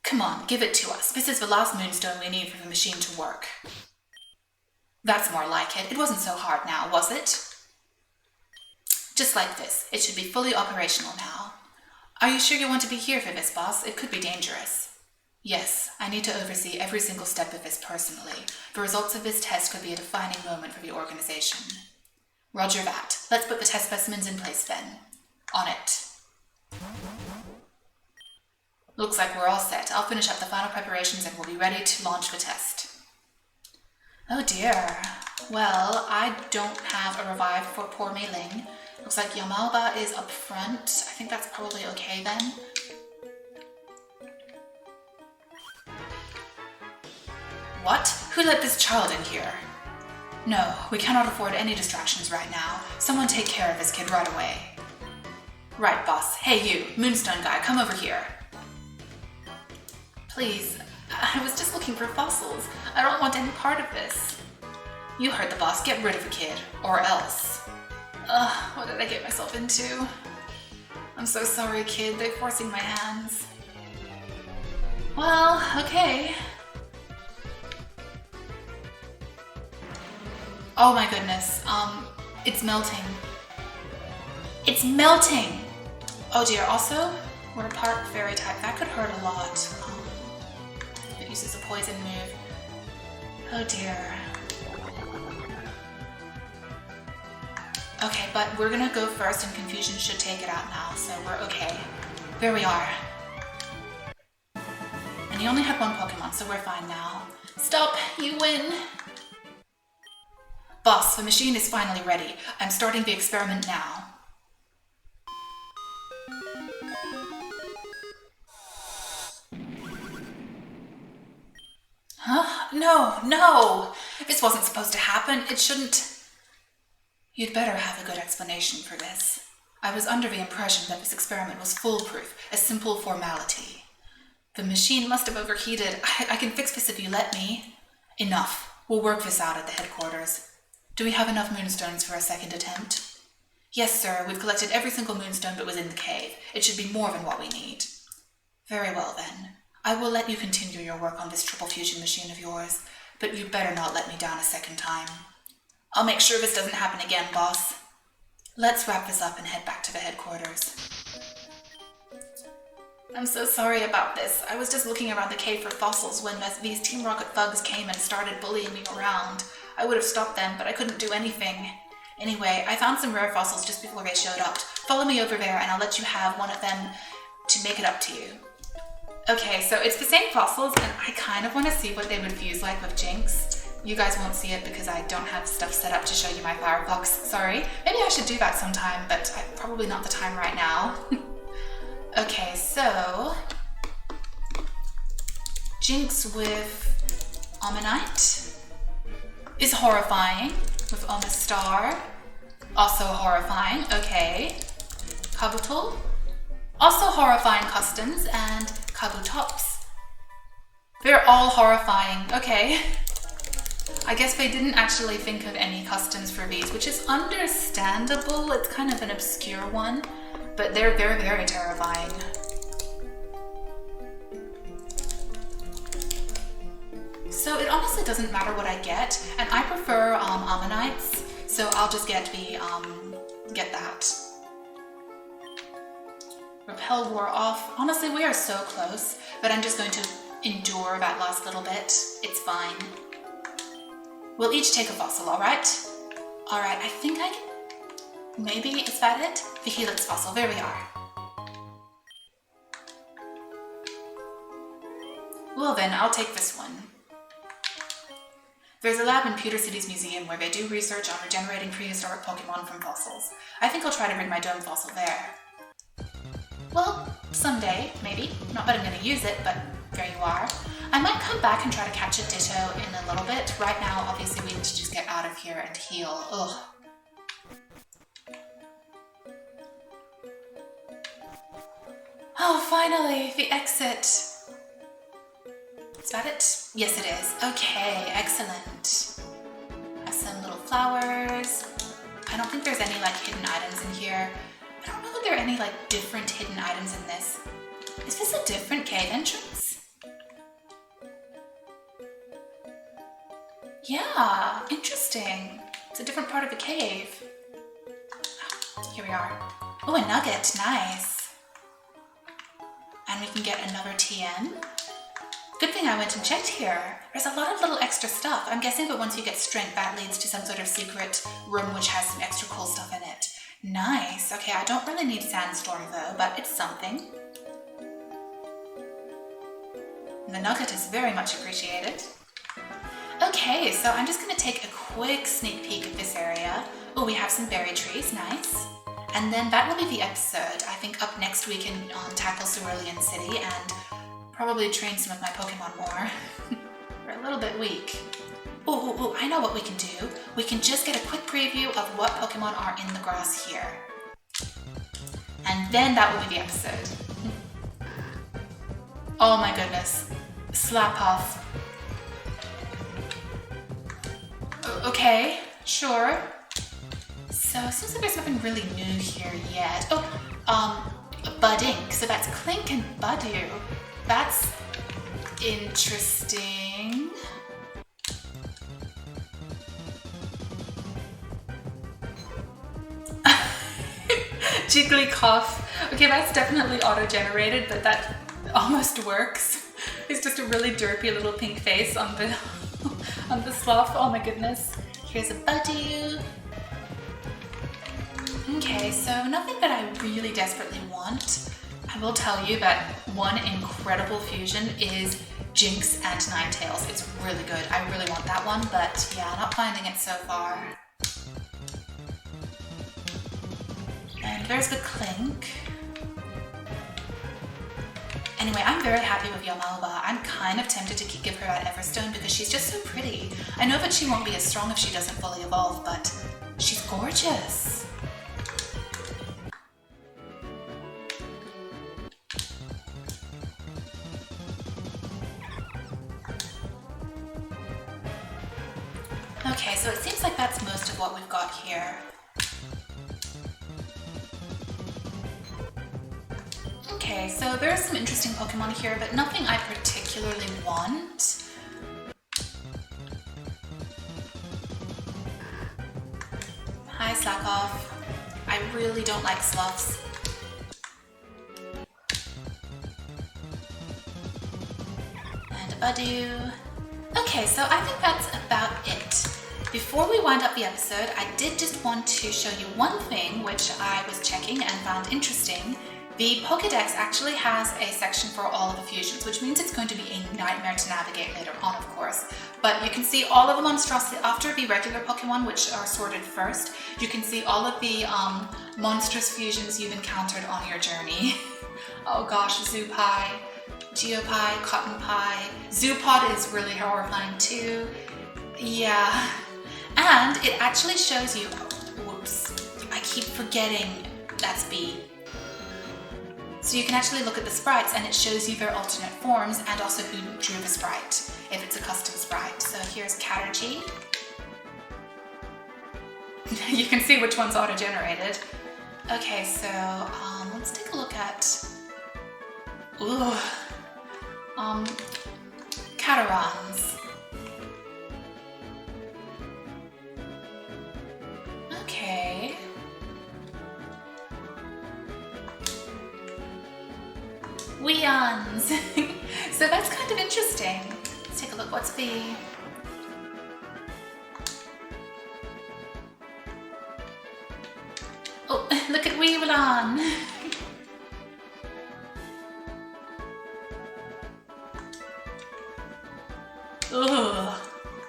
Come on, give it to us. This is the last Moonstone we need for the machine to work. That's more like it. It wasn't so hard now, was it? Just like this. It should be fully operational now. Are you sure you want to be here for this, boss? It could be dangerous. Yes, I need to oversee every single step of this personally. The results of this test could be a defining moment for the organization. Roger that. Let's put the test specimens in place then. On it. Looks like we're all set. I'll finish up the final preparations and we'll be ready to launch the test. Oh dear. Well, I don't have a revive for poor Mei Ling. Looks like Yamalba is up front. I think that's probably okay then. What? Who let this child in here? No, we cannot afford any distractions right now. Someone take care of this kid right away. Right, boss. Hey you, Moonstone guy, come over here. Please, I was just looking for fossils. I don't want any part of this. You heard the boss. Get rid of the kid, or else. Ugh, what did I get myself into? I'm so sorry, kid. They're forcing my hands. Well, okay. Oh my goodness. It's melting. It's melting! Oh dear, also, we're a Park Fairy type. That could hurt a lot. If it uses a poison move. Oh dear. Okay, but we're gonna go first and Confusion should take it out now, so we're okay. There we are. And he only had one Pokemon, so we're fine now. Stop! You win! Boss, the machine is finally ready. I'm starting the experiment now. Huh? No, no! This wasn't supposed to happen. It shouldn't... You'd better have a good explanation for this. I was under the impression that this experiment was foolproof, a simple formality. The machine must have overheated. I can fix this if you let me. Enough. We'll work this out at the headquarters. Do we have enough moonstones for a second attempt? Yes, sir. We've collected every single moonstone that was in the cave. It should be more than what we need. Very well, then. I will let you continue your work on this triple fusion machine of yours, but you better not let me down a second time. I'll make sure this doesn't happen again, boss. Let's wrap this up and head back to the headquarters. I'm so sorry about this. I was just looking around the cave for fossils when these Team Rocket thugs came and started bullying me around. I would have stopped them, but I couldn't do anything. Anyway, I found some rare fossils just before they showed up. Follow me over there and I'll let you have one of them to make it up to you. Okay, so it's the same fossils and I kind of want to see what they would fuse like with Jinx. You guys won't see it because I don't have stuff set up to show you my Firefox. Sorry. Maybe I should do that sometime, but probably not the time right now. Okay, so Jinx with Ammonite is horrifying with Omastar, also horrifying. Okay, Kabuto, also horrifying customs, and Kabutops. They're all horrifying. Okay, I guess they didn't actually think of any customs for these, which is understandable. It's kind of an obscure one. But they're very, very terrifying. So it honestly doesn't matter what I get, and I prefer Ammonites, so I'll just get the get that. Repel wore off. Honestly, we are so close, but I'm just going to endure that last little bit. It's fine. We'll each take a fossil, alright? Alright, I think I can. Maybe, is that it? The Helix fossil, there we are. Well then, I'll take this one. There's a lab in Pewter City's museum where they do research on regenerating prehistoric Pokemon from fossils. I think I'll try to bring my dome fossil there. Well, someday, maybe. Not that I'm going to use it, but there you are. I might come back and try to catch a Ditto in a little bit. Right now, obviously, we need to just get out of here and heal. Ugh. Oh, finally, the exit. Is that it? Yes, it is. Okay, excellent. Have some little flowers. I don't think there's any like hidden items in here. I don't know if there are any like different hidden items in this. Is this a different cave entrance? Yeah, interesting. It's a different part of the cave. Here we are. Oh, a nugget, nice. And we can get another TM. Good thing I went and checked here. There's a lot of little extra stuff. I'm guessing that once you get strength, that leads to some sort of secret room which has some extra cool stuff in it. Nice. Okay, I don't really need Sandstorm though, but it's something. The nugget is very much appreciated. Okay, so I'm just going to take a quick sneak peek at this area. Oh, we have some berry trees. Nice. And then that will be the episode. I think up next we can tackle Cerulean City and probably train some of my Pokemon more. We're a little bit weak. Oh, I know what we can do. We can just get a quick preview of what Pokemon are in the grass here. And then that will be the episode. Oh my goodness. Slap off. Okay, sure. So it seems like there's nothing really new here yet. Oh, Budding. So that's Clink and Budew. That's interesting. Jigglypuff. Okay, that's definitely auto-generated, but that almost works. It's just a really derpy little pink face on the on the sloth. Oh my goodness. Here's a Budew. Okay, so nothing that I really desperately want. I will tell you that one incredible fusion is Jinx and Ninetales. It's really good. I really want that one, but yeah, not finding it so far. And there's the Clink. Anyway, I'm very happy with Yamalba. I'm kind of tempted to give her that Everstone because she's just so pretty. I know that she won't be as strong if she doesn't fully evolve, but she's gorgeous. Okay, so it seems like that's most of what we've got here. Okay, so there are some interesting Pokemon here, but nothing I particularly want. Hi, Slackoff. I really don't like sloths. And a Badu. Okay, so I think that's about it. Before we wind up the episode, I did just want to show you one thing which I was checking and found interesting. The Pokédex actually has a section for all of the fusions, which means it's going to be a nightmare to navigate later on, of course. But you can see all of the monstrosity after the regular Pokemon, which are sorted first. You can see all of the monstrous fusions you've encountered on your journey. Oh gosh, Zupai, Geopai, Cotton Pie. Zupod is really horrifying too. Yeah. And it actually shows you, whoops, I keep forgetting that's B. So you can actually look at the sprites and it shows you their alternate forms and also who drew the sprite, if it's a custom sprite. So here's Catergy. You can see which one's auto-generated. Okay, so let's take a look at, Catarons. Okay. Weons. So that's kind of interesting. Let's take a look. What's the... Oh, look at Weewilon. Oh,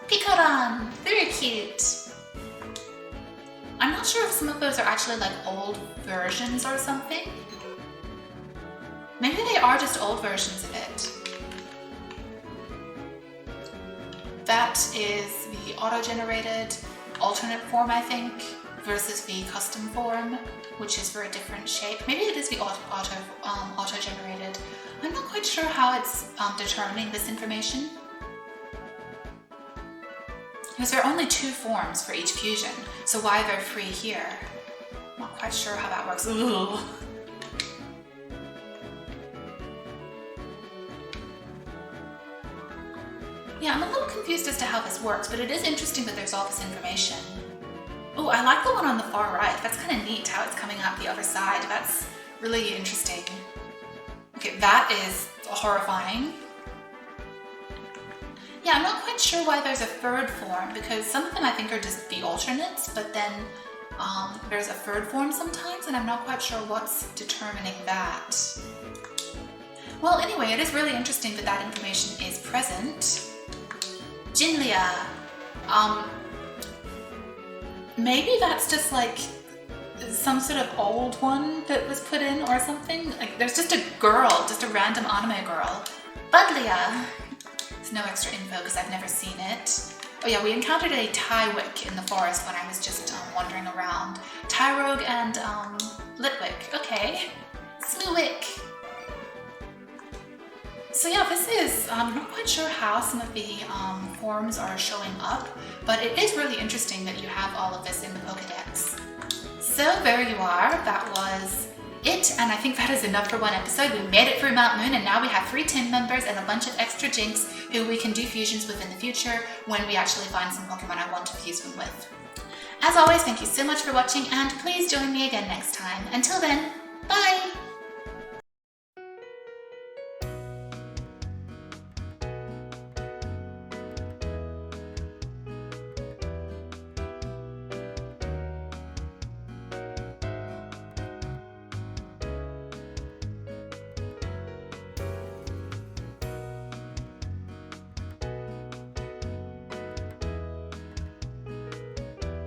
Picaron. Very cute. I'm not sure if some of those are actually like old versions or something. Maybe they are just old versions of it. That is the auto-generated alternate form, I think, versus the custom form, which is for a different shape. Maybe it is the auto-generated. I'm not quite sure how it's determining this information. Because there are only 2 forms for each fusion, so why they're free here? I'm not quite sure how that works. Ooh. Yeah, I'm a little confused as to how this works, but it is interesting that there's all this information. Oh, I like the one on the far right. That's kind of neat how it's coming out the other side. That's really interesting. Okay, that is horrifying. Yeah, I'm not quite sure why there's a third form, because some of them I think are just the alternates, but then there's a third form sometimes, and I'm not quite sure what's determining that. Well, anyway, it is really interesting that that information is present. Jinlia. Maybe that's just like some sort of old one that was put in or something. Like there's just a girl, just a random anime girl. Budlia. There's no extra info because I've never seen it. Oh yeah, we encountered a Tywick in the forest when I was just wandering around. Tyrogue and Litwick. Okay. Slewwick. So yeah, this is, I'm not quite sure how some of the forms are showing up, but it is really interesting that you have all of this in the Pokédex. So there you are, that was it, and I think that is enough for one episode. We made it through Mount Moon, and now we have 3 team members and a bunch of extra Jinx who we can do fusions with in the future when we actually find some Pokemon I want to fuse them with. As always, thank you so much for watching, and please join me again next time. Until then,